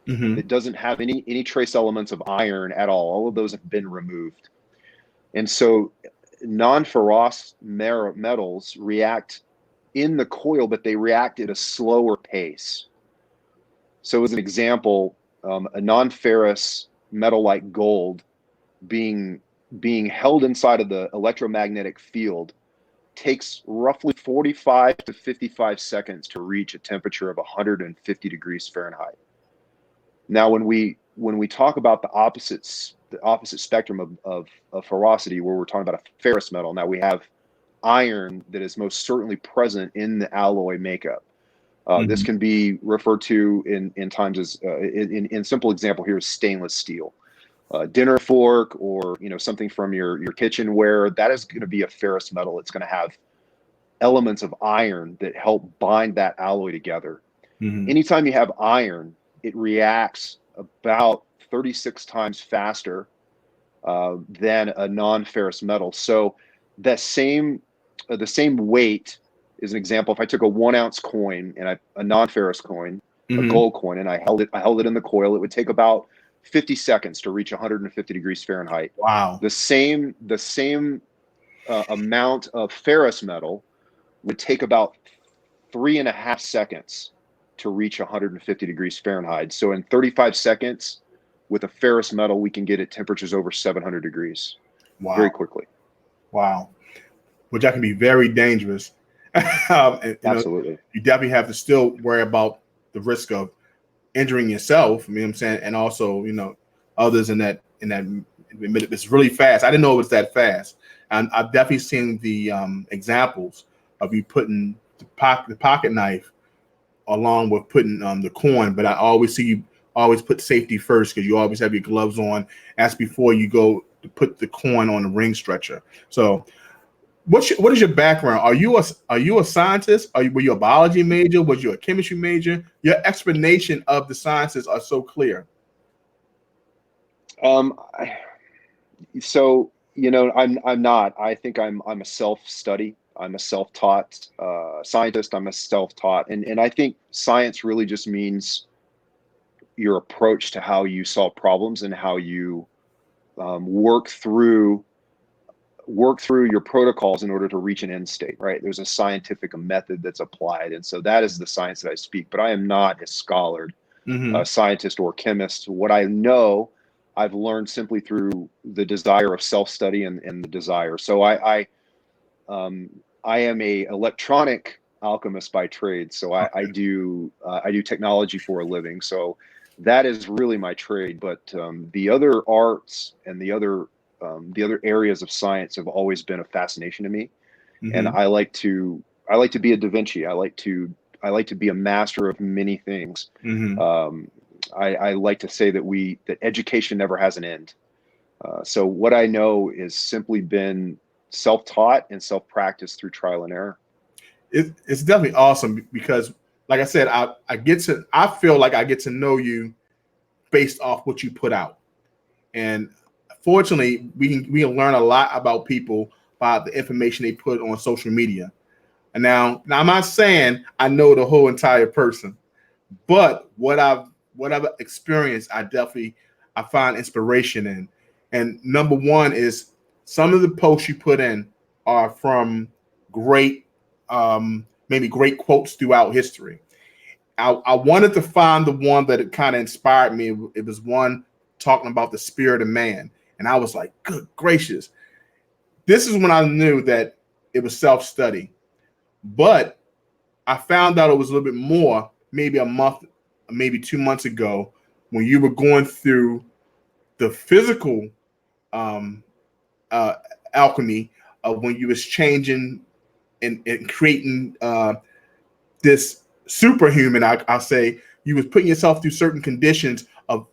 Mm-hmm. It doesn't have any trace elements of iron at all. All of those have been removed. And so non-ferrous metals react in the coil, but they react at a slower pace. So as an example, a non-ferrous metal like gold being held inside of the electromagnetic field takes roughly 45 to 55 seconds to reach a temperature of 150 degrees Fahrenheit. Now, when we talk about the opposite spectrum of ferrocity, where we're talking about a ferrous metal, now we have iron that is most certainly present in the alloy makeup. This can be referred to in times as in simple example here is stainless steel, dinner fork, or something from your kitchenware. That is going to be a ferrous metal. It's going to have elements of iron that help bind that alloy together. Mm-hmm. Anytime you have iron, it reacts about 36 times faster than a non-ferrous metal. So the same weight is an example. If I took a 1 ounce coin and a non-ferrous coin, Mm-hmm. a gold coin, and I held it in the coil, it would take about 50 seconds to reach 150 degrees Fahrenheit. Wow. The same amount of ferrous metal would take about 3.5 seconds to reach 150 degrees Fahrenheit. So in 35 seconds, with a ferrous metal, we can get at temperatures over 700 degrees. Wow. Very quickly. Wow. Which that can be very dangerous. And, Absolutely. you definitely have to still worry about the risk of injuring yourself. You know what I'm saying? And also, others in that it's really fast. I didn't know it was that fast. And I've definitely seen the examples of you putting the pocket knife along with putting the coin, but I always see you always put safety first because you always have your gloves on. That's before you go to put the coin on the ring stretcher. So what is your background? Are you a scientist? Were you a biology major? Was you a chemistry major? Your explanation of the sciences are so clear. So I'm not. I think I'm a self-study. I'm a self-taught scientist. I'm a self-taught, and I think science really just means your approach to how you solve problems and how you work through your protocols in order to reach an end state. Right? There's a scientific method that's applied, and so that is the science that I speak. But I am not a scholared scientist or chemist. What I know, I've learned simply through the desire of self-study and the desire. So I am a electronic alchemist by trade. So I do technology for a living. So that is really my trade. But the other arts and the other areas of science have always been a fascination to me. And I like to be a Da Vinci. I like to be a master of many things. I like to say that education never has an end. So what I know is simply been self-taught and self-practiced through trial and error. It's definitely awesome because, like I said, I feel like I get to know you based off what you put out, and fortunately, we can learn a lot about people by the information they put on social media. And now I'm not saying I know the whole entire person, but what I've experienced, I find inspiration in. And number one is some of the posts you put in are from great, maybe great quotes throughout history. I wanted to find the one that kind of inspired me. It was one talking about the spirit of man. And I was like, good gracious. This is when I knew that it was self-study. But I found out it was a little bit more, maybe a month, maybe 2 months ago, when you were going through the physical alchemy of when you was changing and creating this superhuman. I'll say you was putting yourself through certain conditions of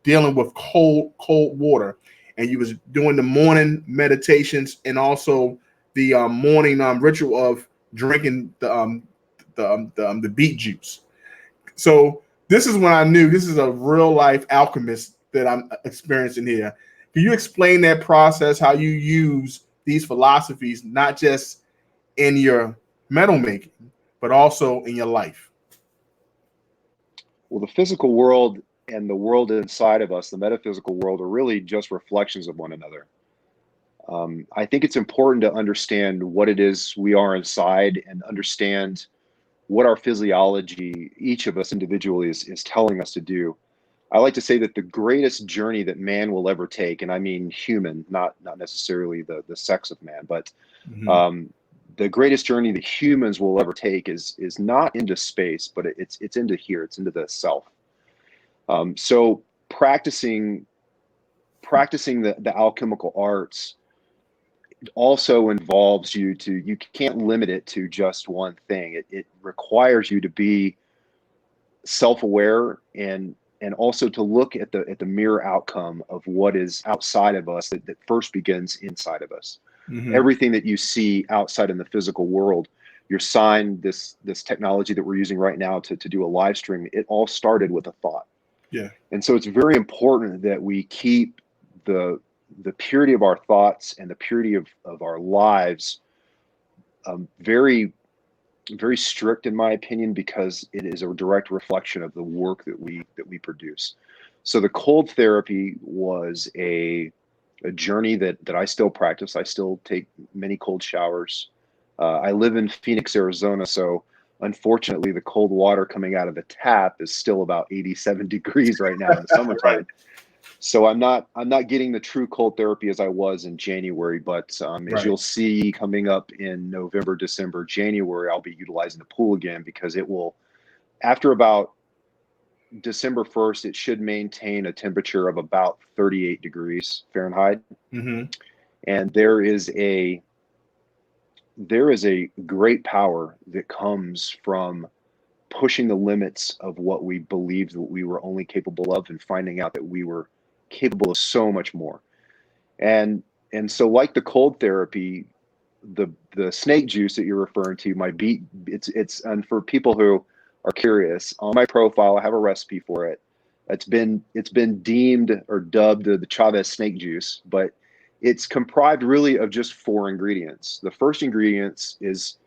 dealing with cold water, and you was doing the morning meditations and also the morning ritual of drinking the beet juice. So this is when I knew this is a real life alchemist that I'm experiencing here. Can you explain that process, how you use these philosophies, not just in your metal making, but also in your life? Well, the physical world and the world inside of us, the metaphysical world, are really just reflections of one another. I think it's important to understand what it is we are inside and understand what our physiology, each of us individually, is telling us to do. I like to say that the greatest journey that man will ever take, and I mean human, not necessarily the sex of man, but the greatest journey that humans will ever take is not into space, but it's into here, it's into the self. So practicing the alchemical arts also involves you can't limit it to just one thing. It requires you to be self-aware and also to look at the mirror outcome of what is outside of us that first begins inside of us. Everything that you see outside in the physical world, your sign, this technology that we're using right now to do a live stream, it all started with a thought. Yeah. And so it's very important that we keep the purity of our thoughts and the purity of our lives very, very strict, in my opinion, because it is a direct reflection of the work that we produce. So the cold therapy was a journey that I still practice. I still take many cold showers. I live in Phoenix, Arizona, so unfortunately the cold water coming out of the tap is still about 87 degrees right now in the summertime. So I'm not getting the true cold therapy as I was in January, but as you'll see coming up in November, December, January, I'll be utilizing the pool again, because it will, after about December 1st, it should maintain a temperature of about 38 degrees Fahrenheit. Mm-hmm. And there is a great power that comes from pushing the limits of what we believed that we were only capable of, and finding out that we were capable of so much more. And so, like the cold therapy, the snake juice that you're referring to, it's and for people who are curious, on my profile I have a recipe for it. It's been deemed or dubbed the Shabazz snake juice, but it's comprised really of just 4 ingredients. The first ingredient is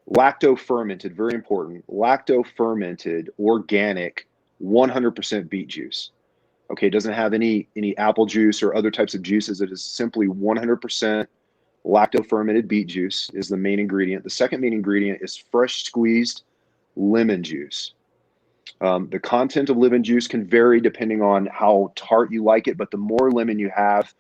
lacto fermented, very important, lacto fermented organic 100% beet juice. Okay, it doesn't have any apple juice or other types of juices. It is simply 100% lacto fermented beet juice is the main ingredient. The second main ingredient is fresh squeezed lemon juice. The content of lemon juice can vary depending on how tart you like it, but the more lemon you have,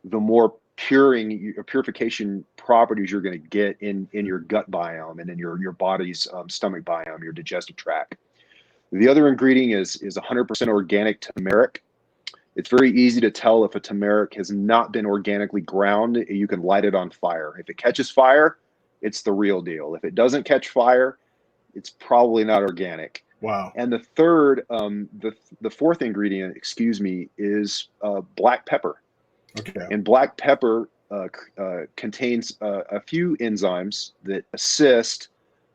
the more purification properties you're going to get in your gut biome and in your body's stomach biome, your digestive tract. The other ingredient is 100% organic turmeric. It's very easy to tell if a turmeric has not been organically ground. You can light it on fire. If it catches fire, it's the real deal. If it doesn't catch fire, it's probably not organic. Wow. And the third, the fourth ingredient, is black pepper. Okay. And black pepper contains a few enzymes that assist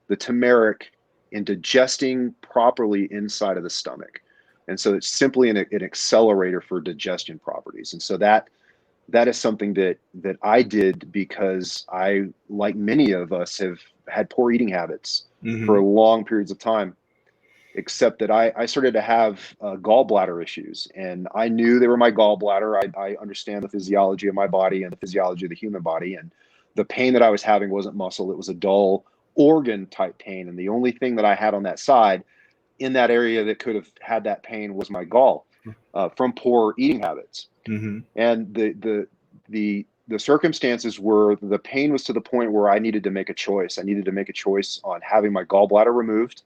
the turmeric in digesting properly inside of the stomach. And so it's simply an accelerator for digestion properties. And so that is something that I did because I, like many of us, have had poor eating habits for long periods of time, except that I started to have gallbladder issues, and I knew they were my gallbladder. I understand the physiology of my body and the physiology of the human body, and the pain that I was having wasn't muscle. It was a dull organ type pain. And the only thing that I had on that side in that area that could have had that pain was my gall from poor eating habits. Mm-hmm. And the circumstances were, the pain was to the point where I needed to make a choice. I needed to make a choice on having my gallbladder removed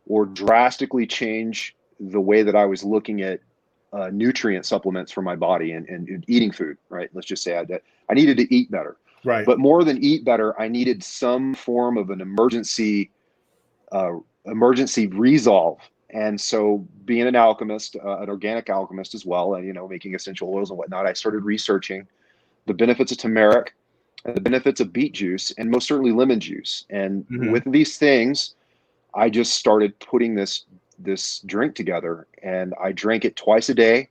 or drastically change the way that I was looking at nutrient supplements for my body and eating food, right? Let's just say I needed to eat better. Right. But more than eat better, I needed some form of an emergency resolve. And so, being an alchemist, an organic alchemist as well, and making essential oils and whatnot, I started researching the benefits of turmeric and the benefits of beet juice, and most certainly lemon juice. And with these things, I just started putting this drink together, and I drank it twice a day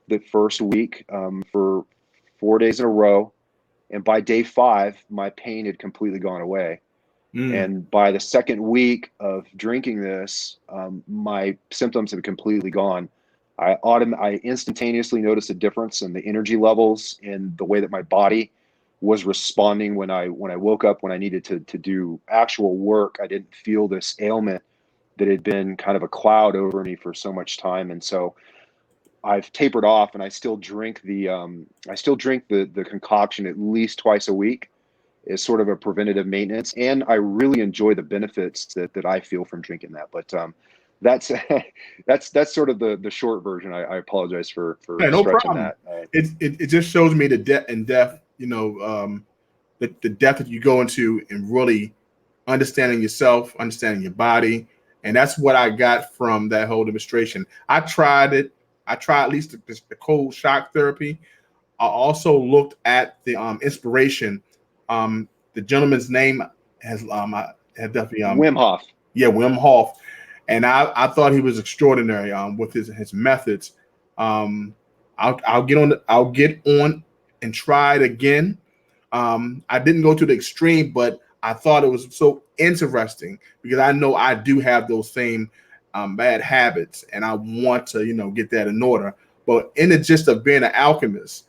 the first week for 4 days in a row. And by day 5, my pain had completely gone away. And by the second week of drinking this, my symptoms had completely gone. I instantaneously noticed a difference in the energy levels, in the way that my body was responding when I woke up, when I needed to do actual work. I didn't feel this ailment that had been kind of a cloud over me for so much time. And so I've tapered off, and I still drink the concoction at least twice a week as sort of a preventative maintenance. And I really enjoy the benefits that I feel from drinking that. But that's sort of the short version. I apologize for no stretching problem. that. It just shows me the depth, the depth that you go into and really understanding yourself, understanding your body. And that's what I got from that whole demonstration. I tried it. I tried at least the cold shock therapy. I also looked at the inspiration. The gentleman's name has I had definitely Wim Hof. Yeah, Wim Hof. And I thought he was extraordinary with his methods. I'll get on and try it again. I didn't go to the extreme, but I thought it was so interesting because I know I do have those same bad habits, and I want to get that in order. But in the gist of being an alchemist,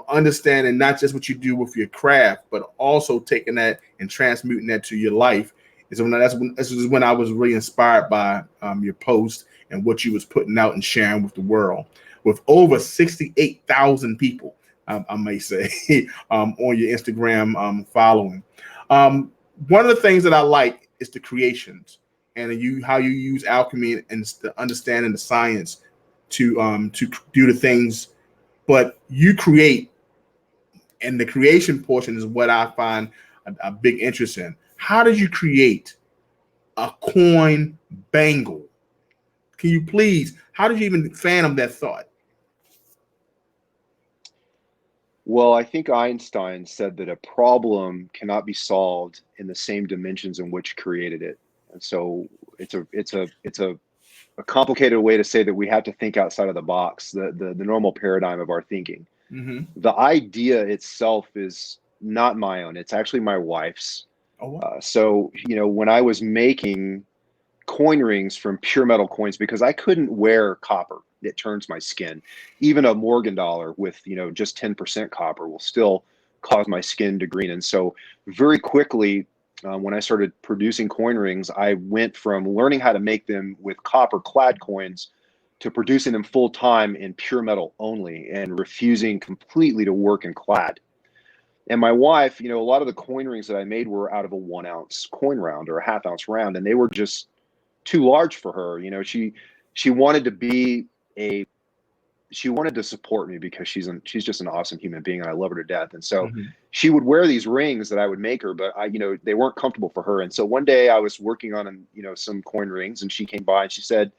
understanding not just what you do with your craft, but also taking that and transmuting that to your life And so this is when I was really inspired by your post and what you was putting out and sharing with the world, with over 68,000 people, I may say, on your Instagram following. One of the things that I like is the creations and how you use alchemy and the understanding the science to do the things, but you create, and the creation portion is what I find a big interest in. How did you create a coin bangle? Can you please? How did you even fathom that thought? Well, I think Einstein said that a problem cannot be solved in the same dimensions in which created it. And so it's a complicated way to say that we have to think outside of the box, the normal paradigm of our thinking. Mm-hmm. The idea itself is not my own. It's actually my wife's. Oh, wow. So, when I was making coin rings from pure metal coins, because I couldn't wear copper, it turns my skin. Even a Morgan dollar with, just 10% copper will still cause my skin to green. And so very quickly, when I started producing coin rings, I went from learning how to make them with copper clad coins to producing them full time in pure metal only and refusing completely to work in clad. And my wife, a lot of the coin rings that I made were out of a 1 ounce coin round or a 1/2 ounce round, and they were just too large for her. She wanted to be she wanted to support me because she's just an awesome human being and I love her to death. And so she would wear these rings that I would make her, but they weren't comfortable for her. And so one day I was working on, some coin rings, and she came by and she said,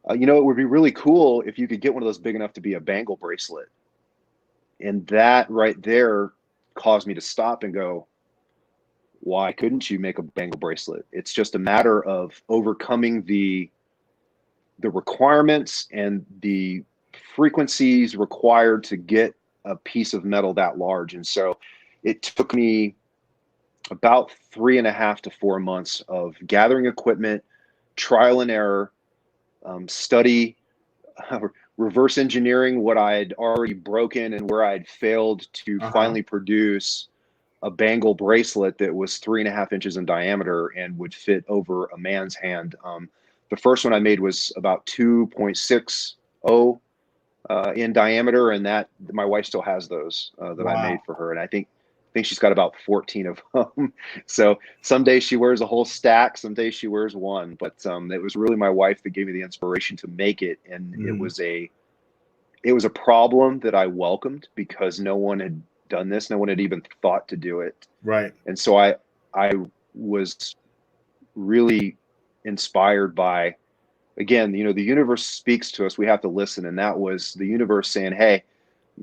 it would be really cool if you could get one of those big enough to be a bangle bracelet. And that right there caused me to stop and go, why couldn't you make a bangle bracelet? It's just a matter of overcoming the requirements and the frequencies required to get a piece of metal that large. And so it took me about 3.5 to 4 months of gathering equipment, trial and error, study, reverse engineering what I had already broken and where I had failed to finally produce a bangle bracelet that was 3.5 inches in diameter and would fit over a man's hand. The first one I made was about 2.60 in diameter, and that my wife still has those that I made for her, and I think she's got about 14 of them. So some days she wears a whole stack, some days she wears one, but it was really my wife that gave me the inspiration to make it, and it was a problem that I welcomed because no one had done this, no one had even thought to do it. Right. And so I was really inspired by, again, the universe speaks to us, we have to listen, and that was the universe saying, hey,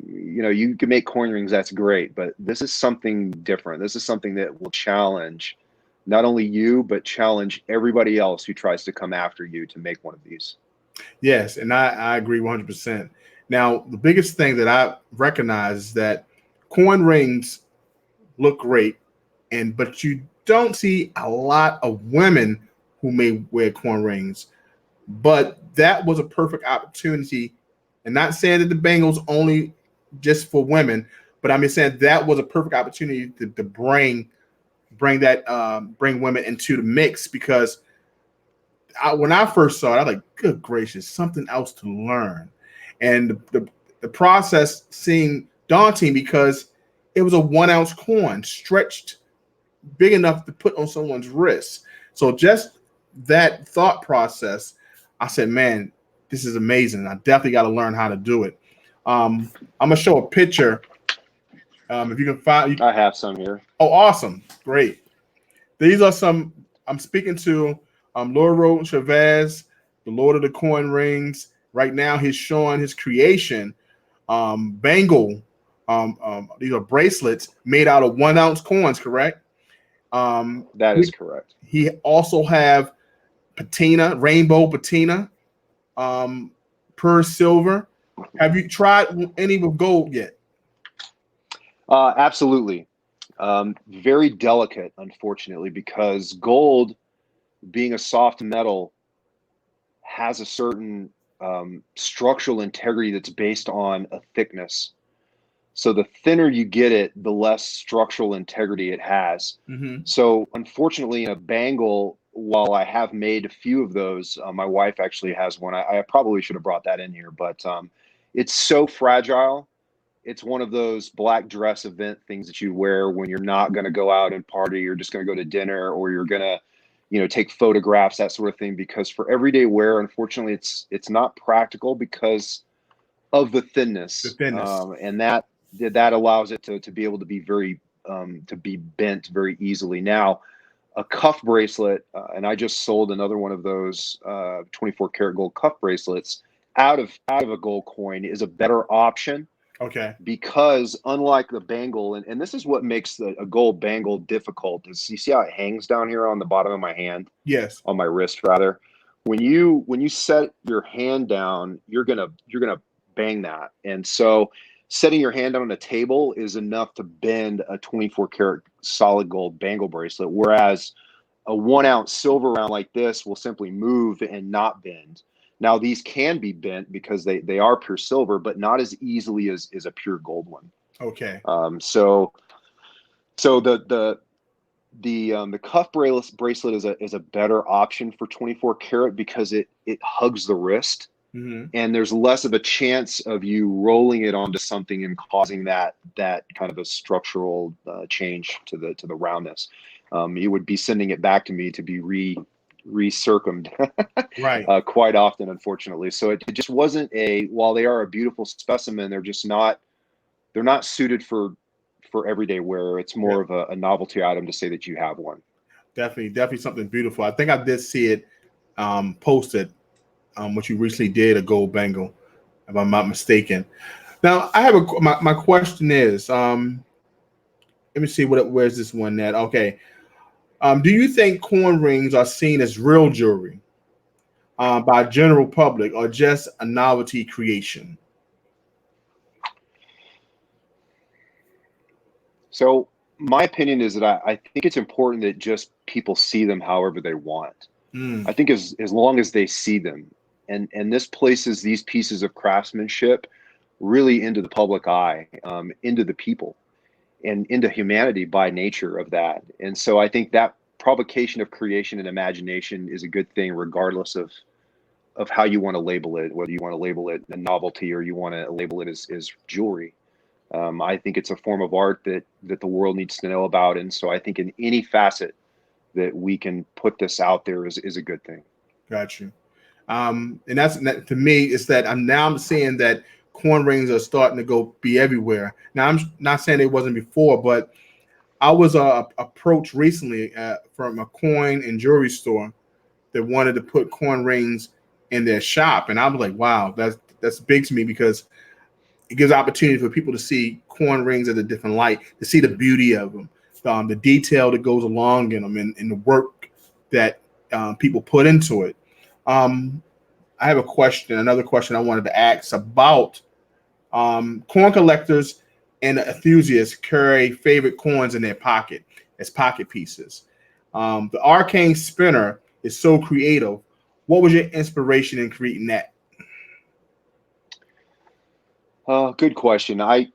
you can make coin rings, that's great, but this is something different. This is something that will challenge not only you, but challenge everybody else who tries to come after you to make one of these. Yes, and I agree 100%. Now, the biggest thing that I recognize is that coin rings look great, but you don't see a lot of women who may wear coin rings. But that was a perfect opportunity, and not saying that the bangles only just for women, but I'm just saying that was a perfect opportunity to bring women into the mix, because when I first saw it, I was like, good gracious, something else to learn. And the process seemed daunting because it was a 1 ounce coin stretched big enough to put on someone's wrist. So just that thought process, I said, man, this is amazing. I definitely got to learn how to do it. I'm going to show a picture. If you can find. I have some here. Oh, awesome. Great. These are some. I'm speaking to Noro Shabazz, the Lord of the Coin Rings. Right now, he's showing his creation, bangle. These are bracelets made out of 1 ounce coins, correct? That is correct. He also have patina, rainbow patina, per silver. Have you tried any with gold yet? Absolutely. Very delicate, unfortunately, because gold, being a soft metal, has a certain structural integrity that's based on a thickness. So the thinner you get it, the less structural integrity it has. Mm-hmm. So unfortunately, in a bangle, while I have made a few of those, my wife actually has one. I probably should have brought that in here, but it's so fragile. It's one of those black dress event things that you wear when you're not going to go out and party. You're just going to go to dinner, or you're going to, take photographs, that sort of thing. Because for everyday wear, unfortunately, it's not practical because of the thinness. And that allows it to be able to be very to be bent very easily. Now, a cuff bracelet, and I just sold another one of those 24 karat gold cuff bracelets out of a gold coin, is a better option. Okay. Because unlike the bangle, and this is what makes a gold bangle difficult, is you see how it hangs down here on the bottom of my hand? Yes. On my wrist, rather. When you set your hand down, you're gonna bang that. And so setting your hand on a table is enough to bend a 24 karat solid gold bangle bracelet, whereas a 1 ounce silver round like this will simply move and not bend. Now, these can be bent because they are pure silver, but not as easily as a pure gold one. Okay. So the cuff bracelet is a better option for 24 karat because it hugs the wrist. Mm-hmm. And there's less of a chance of you rolling it onto something and causing that kind of a structural change to the roundness. You would be sending it back to me to be recircumed Right. quite often, unfortunately. So it just wasn't while they are a beautiful specimen, they're not suited for everyday wear. It's more of a novelty item to say that you have one. Definitely something beautiful. I think I did see it posted. What you recently did, a gold bangle, if I'm not mistaken. Now, I have my question is, let me see where's this one at? Okay. Do you think coin rings are seen as real jewelry by general public, or just a novelty creation? So my opinion is that I think it's important that just people see them however they want. I think as long as they see them. And this places these pieces of craftsmanship really into the public eye, into the people, and into humanity by nature of that. And so I think that provocation of creation and imagination is a good thing, regardless of how you want to label it, whether you want to label it a novelty or you want to label it as jewelry. I think it's a form of art that the world needs to know about. And so I think in any facet that we can put this out there is a good thing. Got you. And that's to me, it's that I'm seeing that coin rings are starting to be everywhere. Now, I'm not saying it wasn't before, but I was approached recently from a coin and jewelry store that wanted to put coin rings in their shop, and I was like, wow, that's big to me, because it gives opportunity for people to see coin rings at a different light, to see the beauty of them, the detail that goes along in them, and the work that people put into it. I have another question I wanted to ask about coin collectors and enthusiasts carry favorite coins in their pocket as pocket pieces. The arcane spinner is so creative. What was your inspiration in creating that? Good question. I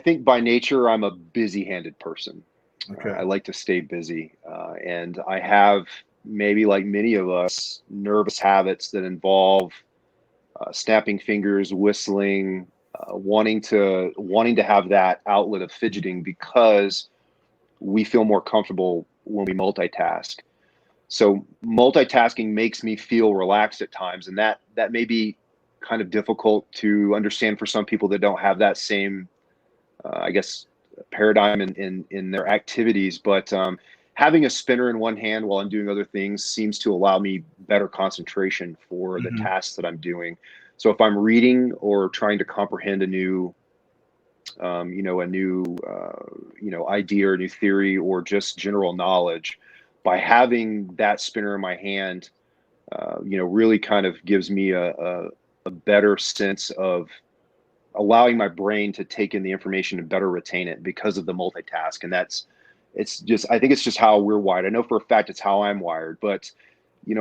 think by nature I'm a busy-handed person. Okay. I like to stay busy, and I have, maybe like many of us, nervous habits that involve snapping fingers, whistling, wanting to have that outlet of fidgeting, because we feel more comfortable when we multitask. So multitasking makes me feel relaxed at times, and that may be kind of difficult to understand for some people that don't have that same, I guess, paradigm in their activities. But having a spinner in one hand while I'm doing other things seems to allow me better concentration for the tasks that I'm doing. So if I'm reading or trying to comprehend a new idea or new theory, or just general knowledge, by having that spinner in my hand, really kind of gives me a better sense of allowing my brain to take in the information and better retain it because of the multitask. And I think it's just how we're wired. I know for a fact it's how I'm wired, but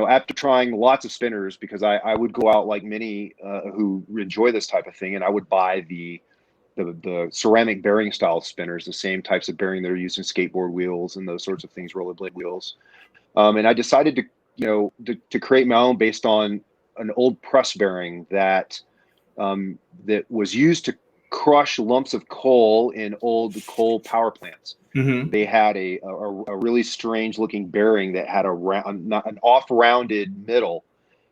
after trying lots of spinners, because I would go out like many who enjoy this type of thing, and I would buy the the ceramic bearing style spinners, the same types of bearing that are used in skateboard wheels and those sorts of things, rollerblade wheels. And I decided to create my own based on an old press bearing that that was used to crush lumps of coal in old coal power plants. Mm-hmm. They had a really strange looking bearing that had an off-rounded middle.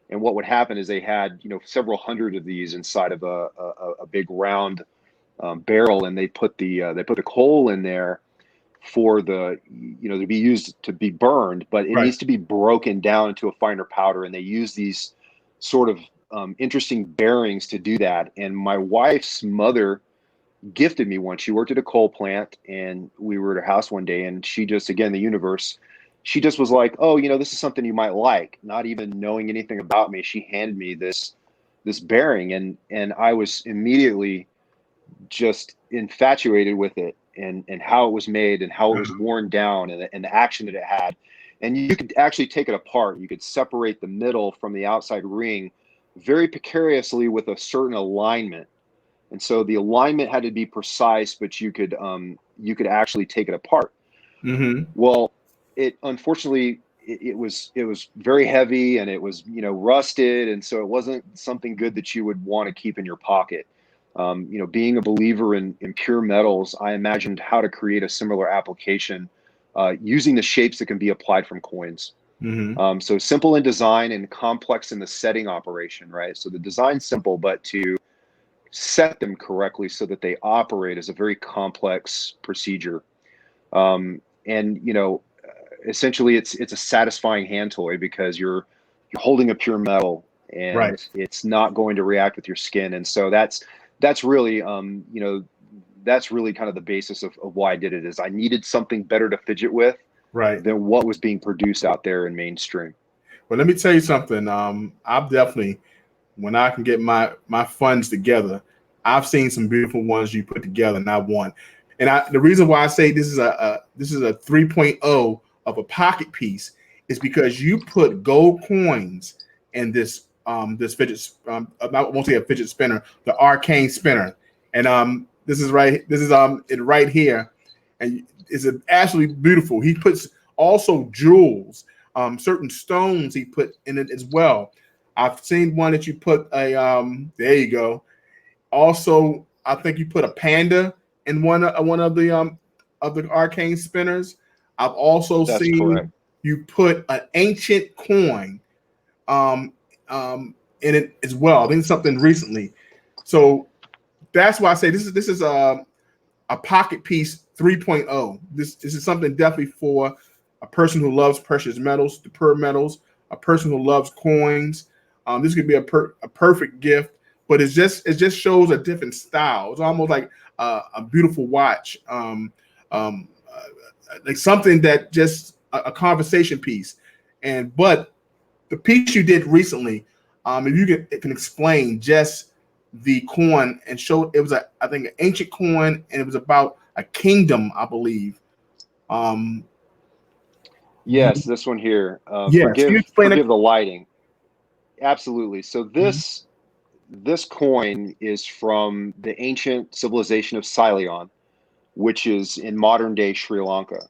And what would happen is they had, several hundred of these inside of a big round barrel, and they put the coal in there for to be used to be burned, but it Right. needs to be broken down into a finer powder. And they use these sort of interesting bearings to do that. And my wife's mother gifted me one. She worked at a coal plant, and we were at her house one day, and she just, again, the universe, she just was like, oh, this is something you might like. Not even knowing anything about me, she handed me this bearing, and I was immediately just infatuated with it, and how it was made, and how it was worn down, and the action that it had. And you could actually take it apart. You could separate the middle from the outside ring very precariously with a certain alignment. And so the alignment had to be precise, but you could actually take it apart. Mm-hmm. Well, unfortunately it was very heavy, and it was rusted, and so it wasn't something good that you would want to keep in your pocket. Being a believer in pure metals, I imagined how to create a similar application using the shapes that can be applied from coins. Mm-hmm. So simple in design and complex in the setting operation, right? So the design's simple, but to set them correctly so that they operate as a very complex procedure. Essentially it's a satisfying hand toy, because you're holding a pure metal, and Right. it's not going to react with your skin. And so that's really that's really kind of the basis of why I did it. Is I needed something better to fidget with, Right. than what was being produced out there in mainstream. Well, let me tell you something. I've definitely, when I can get my funds together, I've seen some beautiful ones you put together, and I want. And the reason why I say this is a 3.0 of a pocket piece is because you put gold coins in this fidget. I won't say a fidget spinner, the arcane spinner, and this is it right here, and it's absolutely beautiful. He puts also jewels, certain stones he put in it as well. I've seen one that you put there you go. Also, I think you put a panda in one of the arcane spinners. I've also That's seen correct. you put an ancient coin in it as well. I think something recently. So that's why I say this is a pocket piece 3.0. This is something definitely for a person who loves precious metals, the pure metals, a person who loves coins. This could be a perfect gift, but it just shows a different style. It's almost like a beautiful watch, like something that just a conversation piece. But the piece you did recently, if you can explain just the coin and show it was I think an ancient coin, and it was about a kingdom, I believe. Yes, this one here. Yes, can you explain Forgive the lighting. Absolutely. So this coin is from the ancient civilization of Ceylon, which is in modern day Sri Lanka.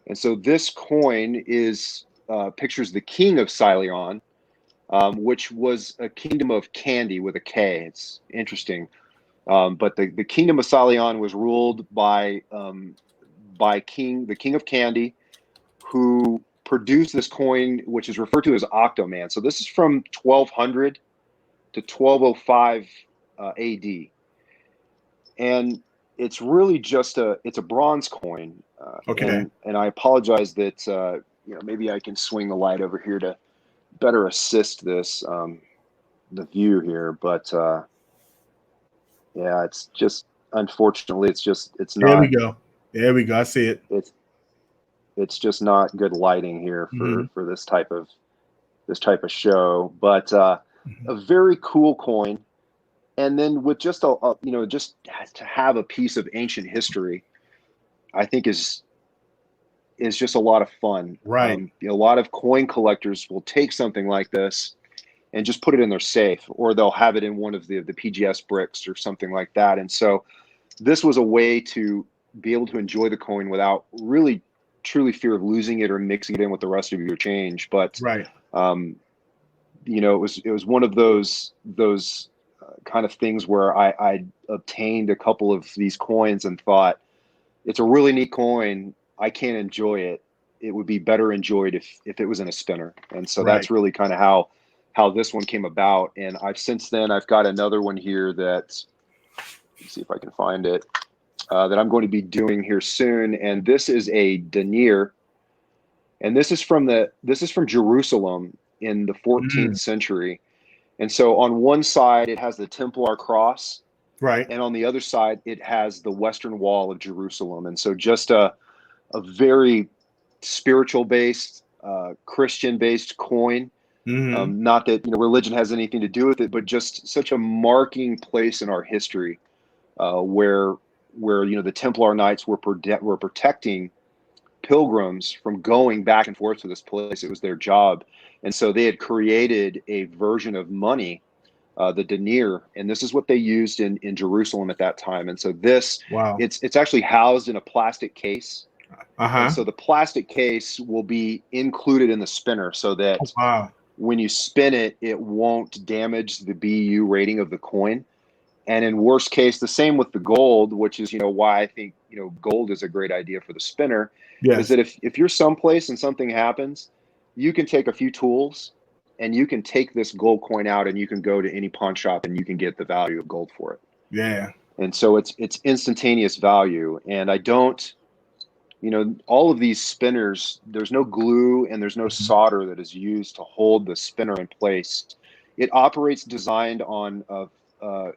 And so this coin pictures the king of Ceylon, which was a kingdom of candy with a K. It's interesting. But the kingdom of Ceylon was ruled by the king of candy, who produced this coin, which is referred to as Octoman. So this is from 1200 to 1205 AD. And it's really just it's a bronze coin. Okay. And I apologize that, maybe I can swing the light over here to better assist the view here. But yeah, it's just, unfortunately, it's not. There we go. There we go. I see it. It's just not good lighting here for this type of show, but a very cool coin. And then with just just to have a piece of ancient history, I think is just a lot of fun. Right. A lot of coin collectors will take something like this and just put it in their safe, or they'll have it in one of the PGS bricks or something like that. And so this was a way to be able to enjoy the coin without really truly fear of losing it or mixing it in with the rest of your change. But right. you know, it was one of those kind of things where I obtained a couple of these coins and thought, it's a really neat coin. I can't enjoy it. It would be better enjoyed if it was in a spinner. And so that's really kind of how this one came about. And since then I've got another one here that, let's see if I can find it, that I'm going to be doing here soon. And this is a denier, and this is from Jerusalem in the 14th century. And so on one side it has the Templar cross, right, and on the other side it has the Western Wall of Jerusalem. And so just a very spiritual based, Christian based coin. Not that, you know, religion has anything to do with it, but just such a marking place in our history, where you know, the Templar Knights were protecting pilgrims from going back and forth to this place. It was their job. And so they had created a version of money, the denier, and this is what they used in Jerusalem at that time. And so this, it's actually housed in a plastic case. And so the plastic case will be included in the spinner, so that when you spin it, it won't damage the BU rating of the coin. And in worst case, the same with the gold, which is, you know, why I think, you know, gold is a great idea for the spinner. Is that if you're someplace and something happens, you can take a few tools and you can take this gold coin out and you can go to any pawn shop and you can get the value of gold for it. Yeah. And so it's instantaneous value. And I don't, you know, all of these spinners, there's no glue and there's no solder that is used to hold the spinner in place. It operates designed on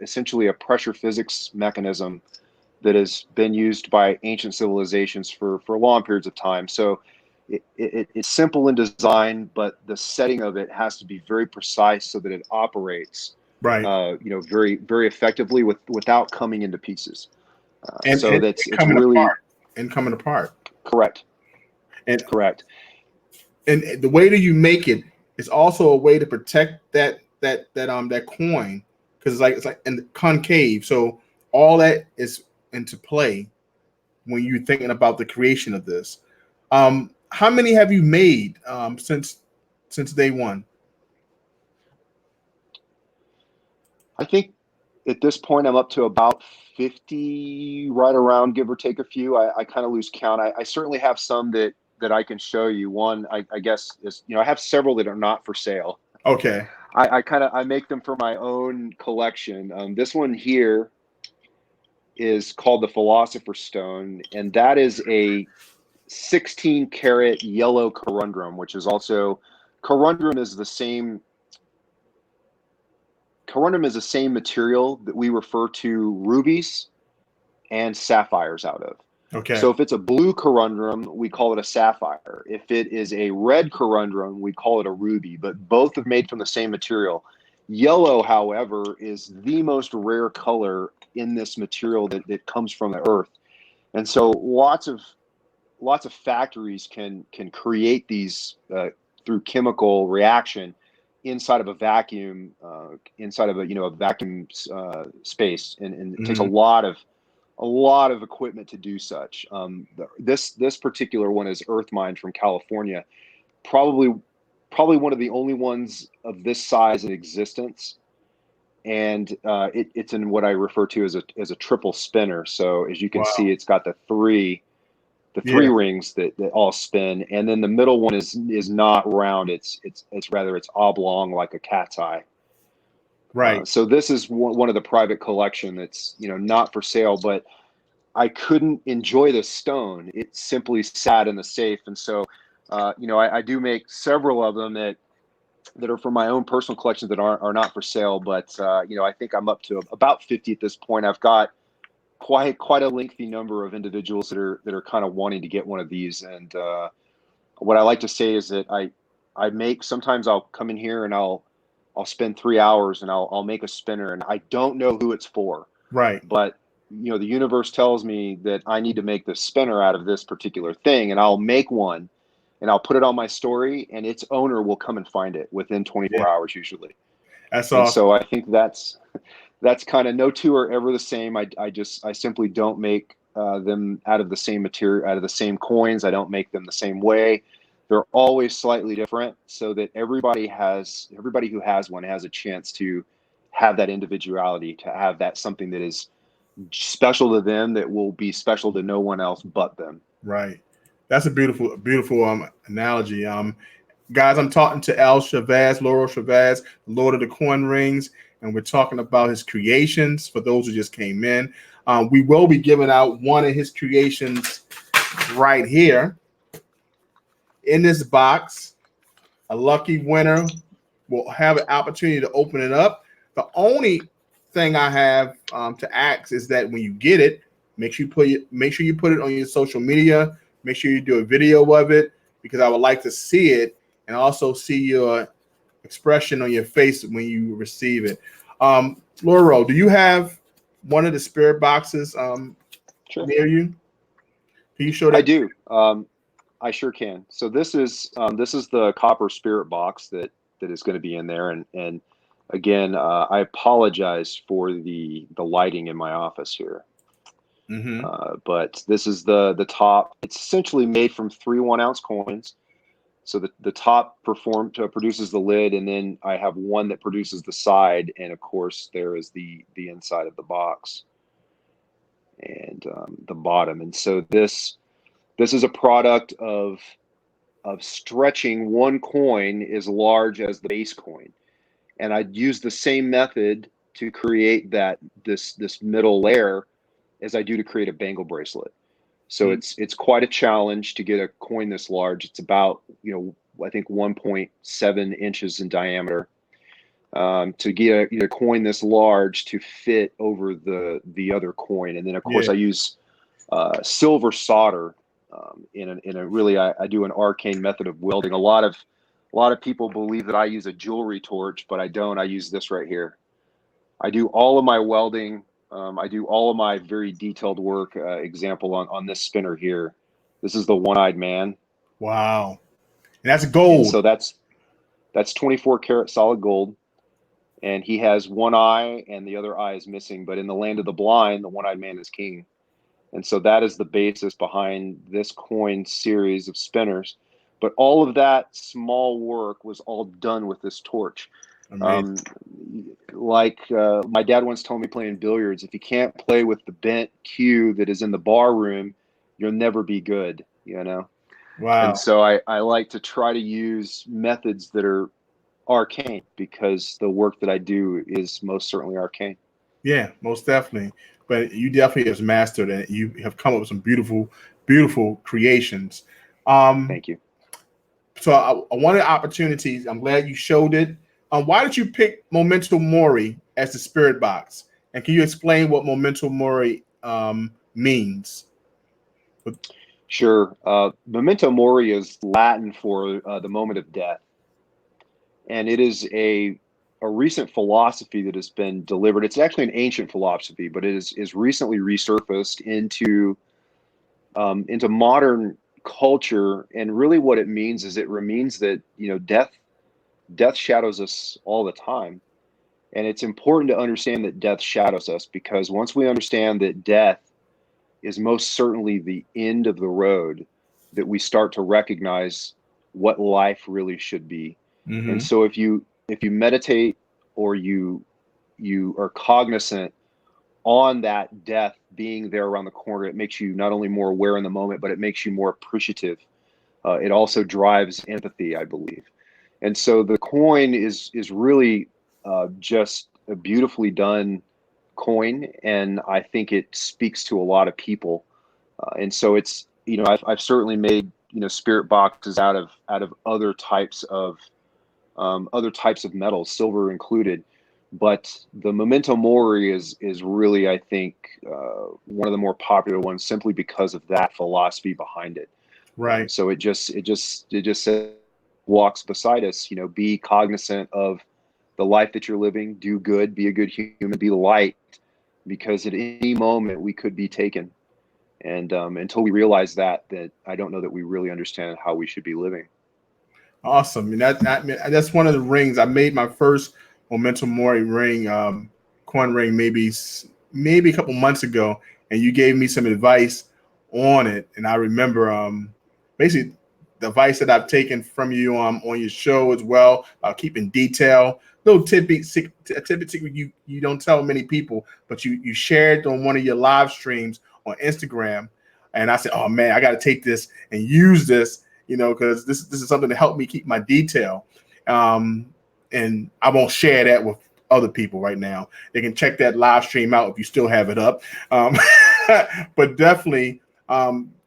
essentially a pressure physics mechanism that has been used by ancient civilizations for long periods of time. So it's simple in design, but the setting of it has to be very precise so that it operates you know, very, very effectively without coming into pieces. It's really coming apart. Correct. And correct. And the way that you make it is also a way to protect that coin, because it's like in the concave. So all that is into play when you're thinking about the creation of this. How many have you made since day one? I think at this point I'm up to about 50, right around, give or take a few. I kind of lose count. I certainly have some that I can show you. One, I guess, is, you know, I have several that are not for sale. Okay. I make them for my own collection. This one here is called the Philosopher's Stone, and that is a 16 karat yellow corundum, which is also, corundum is the same material that we refer to rubies and sapphires out of. Okay. So if it's a blue corundum, we call it a sapphire. If it is a red corundum, we call it a ruby, but both are made from the same material. Yellow, however, is the most rare color in this material that comes from the earth. And so lots of factories can create these through chemical reaction inside of a vacuum, inside of a vacuum space, and it takes a lot of equipment to do such. This particular one is earth mined from California, probably one of the only ones of this size in existence, and it's in what I refer to as a triple spinner. So as you can see, it's got the three rings that all spin, and then the middle one is not round. It's oblong like a cat's eye. Right. So this is one of the private collection that's, you know, not for sale, but I couldn't enjoy the stone. It simply sat in the safe. And so, you know, I do make several of them that are for my own personal collections that are not for sale. But, you know, I think I'm up to about 50 at this point. I've got quite a lengthy number of individuals that are kind of wanting to get one of these. And what I like to say is that sometimes I'll come in here and I'll spend 3 hours and I'll make a spinner, and I don't know who it's for. Right. But, you know, the universe tells me that I need to make this spinner out of this particular thing, and I'll make one and I'll put it on my story, and its owner will come and find it within 24 hours usually. That's awesome. So I think that's that's kind of, no two are ever the same. I simply don't make them out of the same material, out of the same coins. I don't make them the same way. They're always slightly different, so that everybody who has one has a chance to have that individuality, to have that something that is special to them, that will be special to no one else but them. Right. That's a beautiful analogy. Guys, I'm talking to Shabazz, Shabazz, Lord of the Coin Rings, and we're talking about his creations. For those who just came in, we will be giving out one of his creations right here in this box. A lucky winner will have an opportunity to open it up. The only thing I have to ask is that when you get it, make sure you put it on your social media. Make sure you do a video of it, because I would like to see it and also see your expression on your face when you receive it. Noro, do you have one of the spirit boxes Sure. near you? Can you show that? I do. I sure can. So this is the copper spirit box that is going to be in there, and again, I apologize for the lighting in my office here. Mm-hmm. But this is the top. It's essentially made from 3 1-ounce coins. So the top produces the lid, and then I have one that produces the side, and of course there is the inside of the box and the bottom. And so this is a product of stretching one coin as large as the base coin, and I'd use the same method to create this middle layer as I do to create a bangle bracelet. So it's quite a challenge to get a coin this large. It's about, I think 1.7 inches in diameter, to get a coin this large to fit over the other coin. And then of course I use silver solder in a really, I do an arcane method of welding. A lot of people believe that I use a jewelry torch, but I don't. I use this right here. I do all of my welding. I do all of my very detailed work. Example on this spinner here. This is the one-eyed man. Wow. And that's gold. And so that's 24 karat solid gold. And he has one eye and the other eye is missing. But in the land of the blind, the one-eyed man is king. And so that is the basis behind this coin series of spinners. But all of that small work was all done with this torch. Like my dad once told me playing billiards, if you can't play with the bent cue that is in the bar room, you'll never be good, Wow. And so I like to try to use methods that are arcane, because the work that I do is most certainly arcane. Yeah, most definitely. But you definitely have mastered it. You have come up with some beautiful, beautiful creations. Thank you. So I wanted opportunities. I'm glad you showed it. Why did you pick Memento Mori as the spirit box? And can you explain what Memento Mori means? Sure. Memento Mori is Latin for the moment of death. And it is a recent philosophy that has been delivered. It's actually an ancient philosophy, but it is recently resurfaced into modern culture. And really what it means is it means that, death shadows us all the time. And it's important to understand that death shadows us, because once we understand that death is most certainly the end of the road, that we start to recognize what life really should be. Mm-hmm. And so if you meditate, or you are cognizant on that death being there around the corner, it makes you not only more aware in the moment, but it makes you more appreciative. It also drives empathy, I believe. And so the coin is really just a beautifully done coin, and I think it speaks to a lot of people. And so it's, I've certainly made spirit boxes out of other types of metals, silver included. But the Memento Mori is really, I think, one of the more popular ones, simply because of that philosophy behind it. Right. So it just says, walks beside us, be cognizant of the life that you're living, do good, be a good human, be light, because at any moment we could be taken. And until we realize that I don't know that we really understand how we should be living. Awesome. And that's one of the rings. I made my first Memento Mori ring coin ring maybe a couple months ago, and you gave me some advice on it. And I remember basically the advice that I've taken from you on your show as well, keeping detail. Little tidbits you don't tell many people, but you shared on one of your live streams on Instagram. And I said, oh man, I got to take this and use this, because this is something to help me keep my detail. And I won't share that with other people right now. They can check that live stream out if you still have it up. But definitely,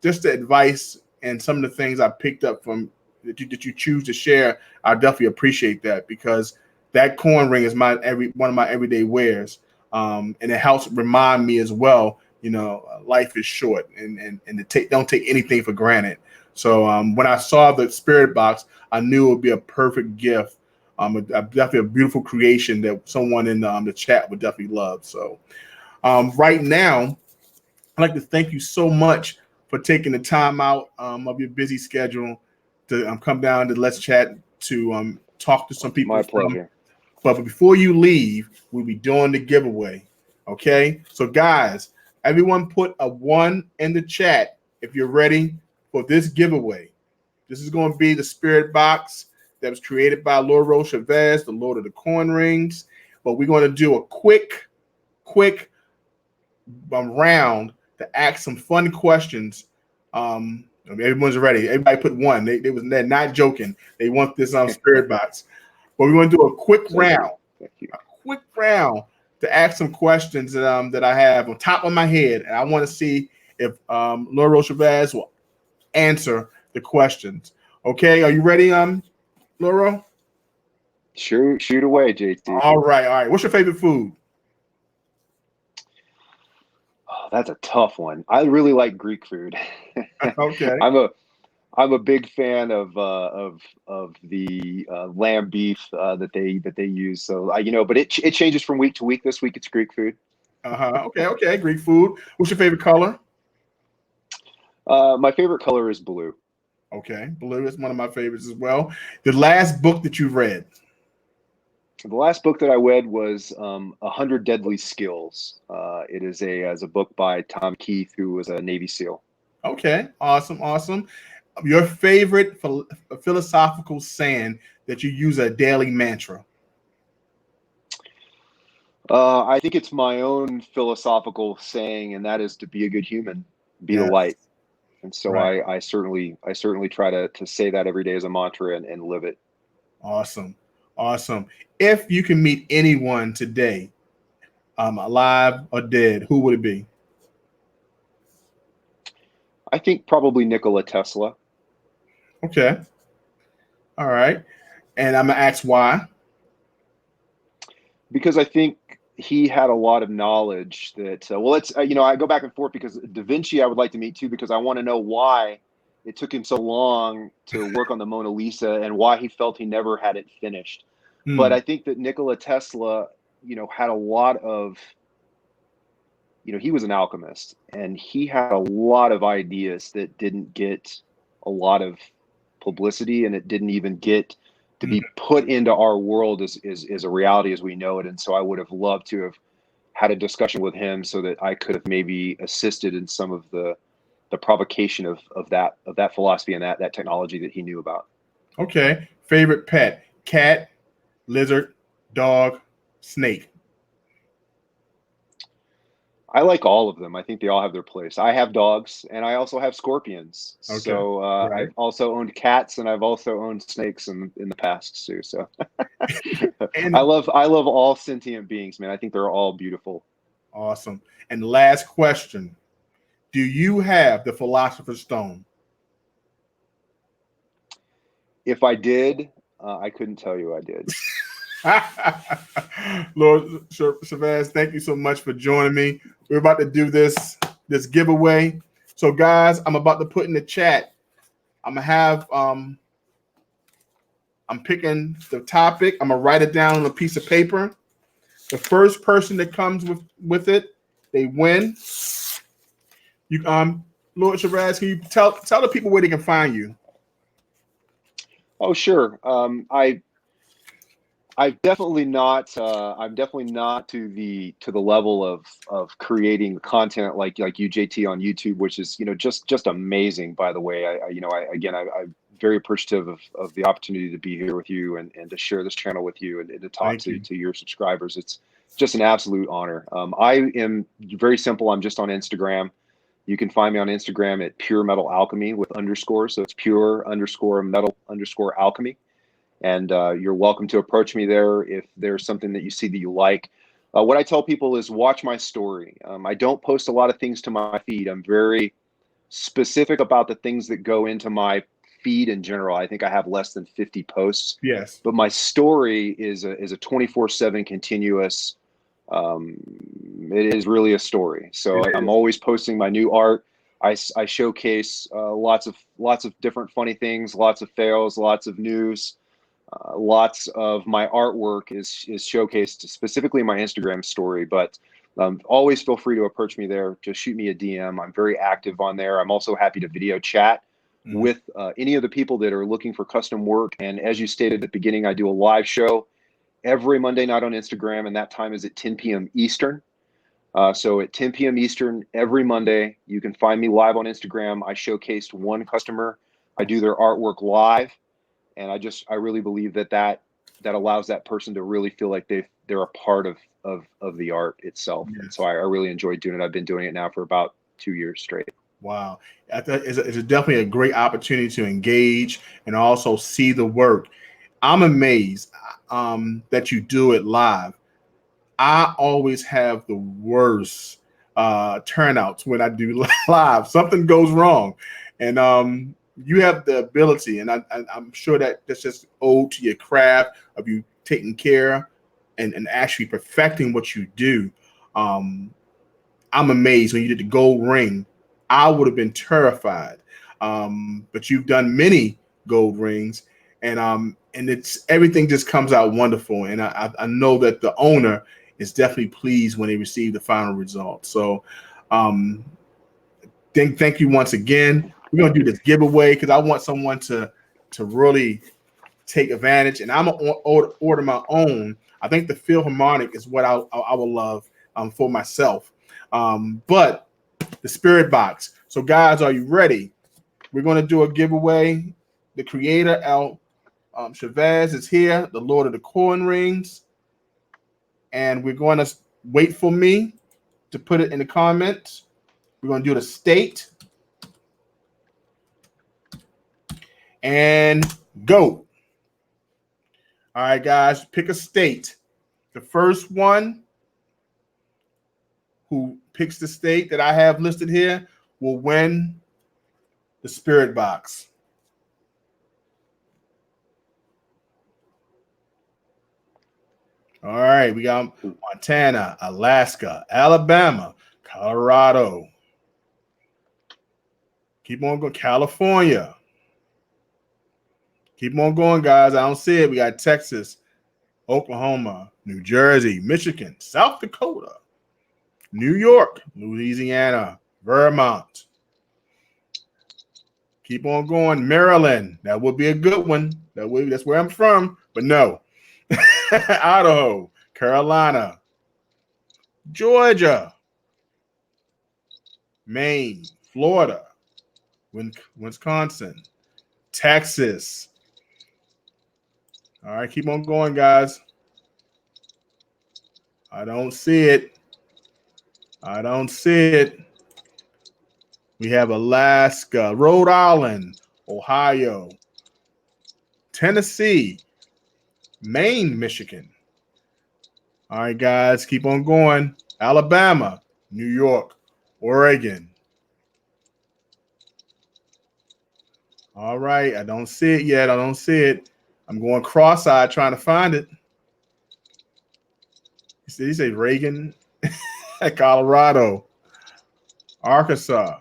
just the advice and some of the things I picked up from that you choose to share, I definitely appreciate that, because that coin ring is one of my everyday wears, and it helps remind me as well. Life is short, and don't take anything for granted. So when I saw the spirit box, I knew it would be a perfect gift. Definitely a beautiful creation that someone in the chat would definitely love. So right now, I'd like to thank you so much for taking the time out of your busy schedule to come down to Let's Chat to talk to some people. My pleasure. But before you leave, we'll be doing the giveaway. Okay? So guys, everyone put a 1 in the chat if you're ready for this giveaway. This is going to be the spirit box that was created by Noro, Shabazz, the Lord of the Coin Rings. But we're going to do a quick round to ask some fun questions. Everyone's ready. Everybody put 1. They're not joking. They want this spirit box. But we're going to do a quick round. Thank you. A quick round to ask some questions that I have on top of my head, and I want to see if Noro, Shabazz will answer the questions. Okay, are you ready, Noro? Shoot away, JT. All right. What's your favorite food? Oh, that's a tough one. I really like Greek food. Okay. I'm a big fan of the lamb beef that they use. So but it changes from week to week. This week it's Greek food. Okay. Greek food. What's your favorite color? My favorite color is blue. Okay, blue is one of my favorites as well. The last book that you read? The last book that I read was 100 Deadly Skills. It is a book by Tom Keith, who was a Navy SEAL. Okay, awesome. Your favorite philosophical saying that you use a daily mantra? I think it's my own philosophical saying, and that is to be a good human, be the light. And so right. I certainly try to say that every day as a mantra and live it. Awesome. If you can meet anyone today, alive or dead, who would it be? I think probably Nikola Tesla. Okay. All right. And I'm going to ask why. Because I think he had a lot of knowledge that, I go back and forth, because Da Vinci I would like to meet too, because I want to know why it took him so long to work on the Mona Lisa and why he felt he never had it finished. But I think that Nikola Tesla, had a lot of, he was an alchemist, and he had a lot of ideas that didn't get a lot of publicity, and it didn't even get to be put into our world as a reality as we know it. And so I would have loved to have had a discussion with him so that I could have maybe assisted in some of the provocation of that philosophy and that technology that he knew about. Okay. Favorite pet: cat, lizard, dog, snake? I like all of them. I think they all have their place. I have dogs, and I also have scorpions. Okay. So right. I've also owned cats, and I've also owned snakes in the past too. So I love all sentient beings, man. I think they're all beautiful. Awesome. And last question: do you have the Philosopher's Stone? If I did, I couldn't tell you I did. Lord Shabazz, thank you so much for joining me. We're about to do this giveaway. So guys, I'm about to put in the chat. I'm gonna have I'm picking the topic. I'm gonna write it down on a piece of paper. The first person that comes with it, they win. You Lord Shabazz, can you tell the people where they can find you? Oh, sure. I'm definitely not. I'm definitely not to the level of creating content like you, JT, on YouTube, which is just amazing. By the way, I'm very appreciative of the opportunity to be here with you and to share this channel with you and to talk to your subscribers. It's just an absolute honor. I am very simple. I'm just on Instagram. You can find me on Instagram at Pure Metal Alchemy with underscores. So it's pure_metal_alchemy. And you're welcome to approach me there if there's something that you see that you like. What I tell people is watch my story. I don't post a lot of things to my feed. I'm very specific about the things that go into my feed in general. I think I have less than 50 posts. Yes. But my story is a 24/7 continuous. It is really a story. So I'm always posting my new art. I showcase lots of different funny things, lots of fails, lots of news. Lots of my artwork is showcased specifically in my Instagram story, but always feel free to approach me there. Just shoot me a DM. I'm very active on there. I'm also happy to video chat with any of the people that are looking for custom work. And as you stated at the beginning, I do a live show every Monday night on Instagram, and that time is at 10 p.m. Eastern. So at 10 p.m. Eastern every Monday, you can find me live on Instagram. I showcased one customer. I do their artwork live. And I really believe that allows that person to really feel like they're a part of the art itself. Yes. And so I really enjoy doing it. I've been doing it now for about 2 years straight. Wow. It's definitely a great opportunity to engage and also see the work. I'm amazed that you do it live. I always have the worst turnouts when I do live. Something goes wrong. And you have the ability, and I'm sure that's just owed to your craft of you taking care and actually perfecting what you do. I'm amazed when you did the gold ring. I would have been terrified, but you've done many gold rings, and it's everything just comes out wonderful. And I know that the owner is definitely pleased when they receive the final result. So, thank you once again. We're gonna do this giveaway because I want someone to really take advantage, and I'm gonna order my own. I think the Philharmonic is what I would love for myself. But the Spirit Box. So guys, are you ready? We're gonna do a giveaway. The creator Shabazz is here, the Lord of the Coin Rings, and we're going to wait for me to put it in the comments. We're gonna do the state. And go. All right, guys, pick a state. The first one who picks the state that I have listed here will win the Spirit Box. All right, we got Montana, Alaska, Alabama, Colorado. Keep on going, California. Keep on going, guys. I don't see it. We got Texas, Oklahoma, New Jersey, Michigan, South Dakota, New York, Louisiana, Vermont. Keep on going, Maryland. That would be a good one. That's where I'm from, but no. Idaho, Carolina, Georgia, Maine, Florida, Wisconsin, Texas. All right, keep on going, guys. I don't see it. I don't see it. We have Alaska, Rhode Island, Ohio, Tennessee, Maine, Michigan. All right, guys, keep on going. Alabama, New York, Oregon. All right, I don't see it yet. I don't see it. I'm going cross-eyed trying to find it. Did he say Reagan? Colorado, Arkansas.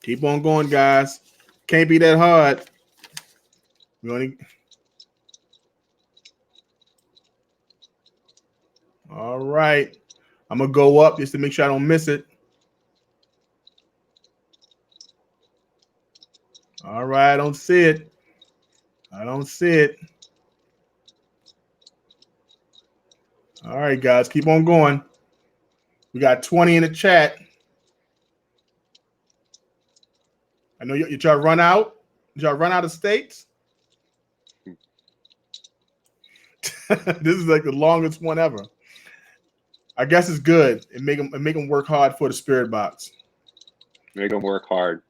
Keep on going, guys. Can't be that hard. All right. I'm going to go up just to make sure I don't miss it. All right, I don't see it. I don't see it. All right, guys, keep on going. We got 20 in the chat. I know you try to run out. Did y'all run out of states? This is like the longest one ever. I guess it's good. It make them work hard for the spirit box. Make them work hard.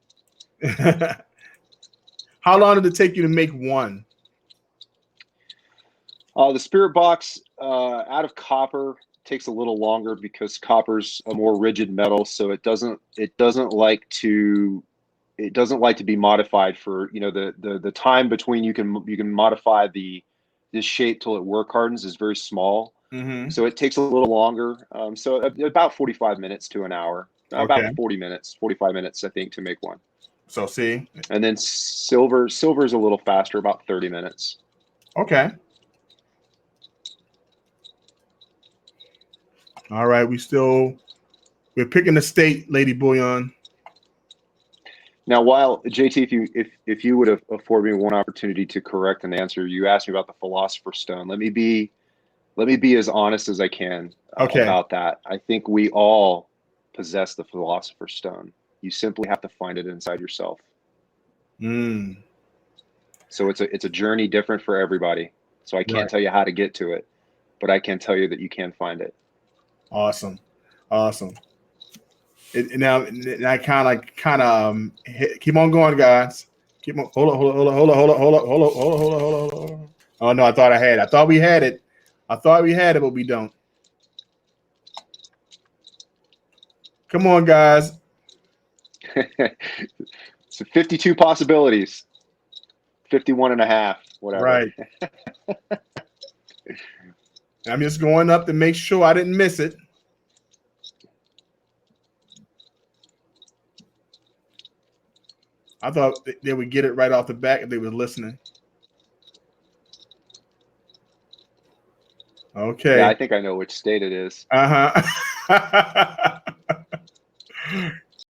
How long did it take you to make one? The spirit box out of copper takes a little longer because copper's a more rigid metal, so it doesn't like to be modified for, you know, the time between you can modify this shape till it work hardens is very small. Mm-hmm. So it takes a little longer. So about 45 minutes to an hour, about Okay. 45 minutes, I think, to make one. So see, And then silver is a little faster, about 30 minutes. okay. All right, we're picking the state, Lady Bullion. Now, while JT, if you would afford me one opportunity to correct an answer, you asked me about the Philosopher's Stone. Let me be as honest as I can about that. I think we all possess the Philosopher's Stone. You simply have to find it inside yourself. Mm. So it's a journey different for everybody. So I can't tell you how to get to it, but I can tell you that you can find it. Awesome. Now kind of keep on going, guys. Keep on. Hold on. Oh no, I thought we had it, but we don't. Come on, guys. So 52 possibilities, 51 and a half, whatever. Right. I'm just going up to make sure I didn't miss it. I thought they would get it right off the bat if they were listening. Okay. Yeah, I think I know which state it is.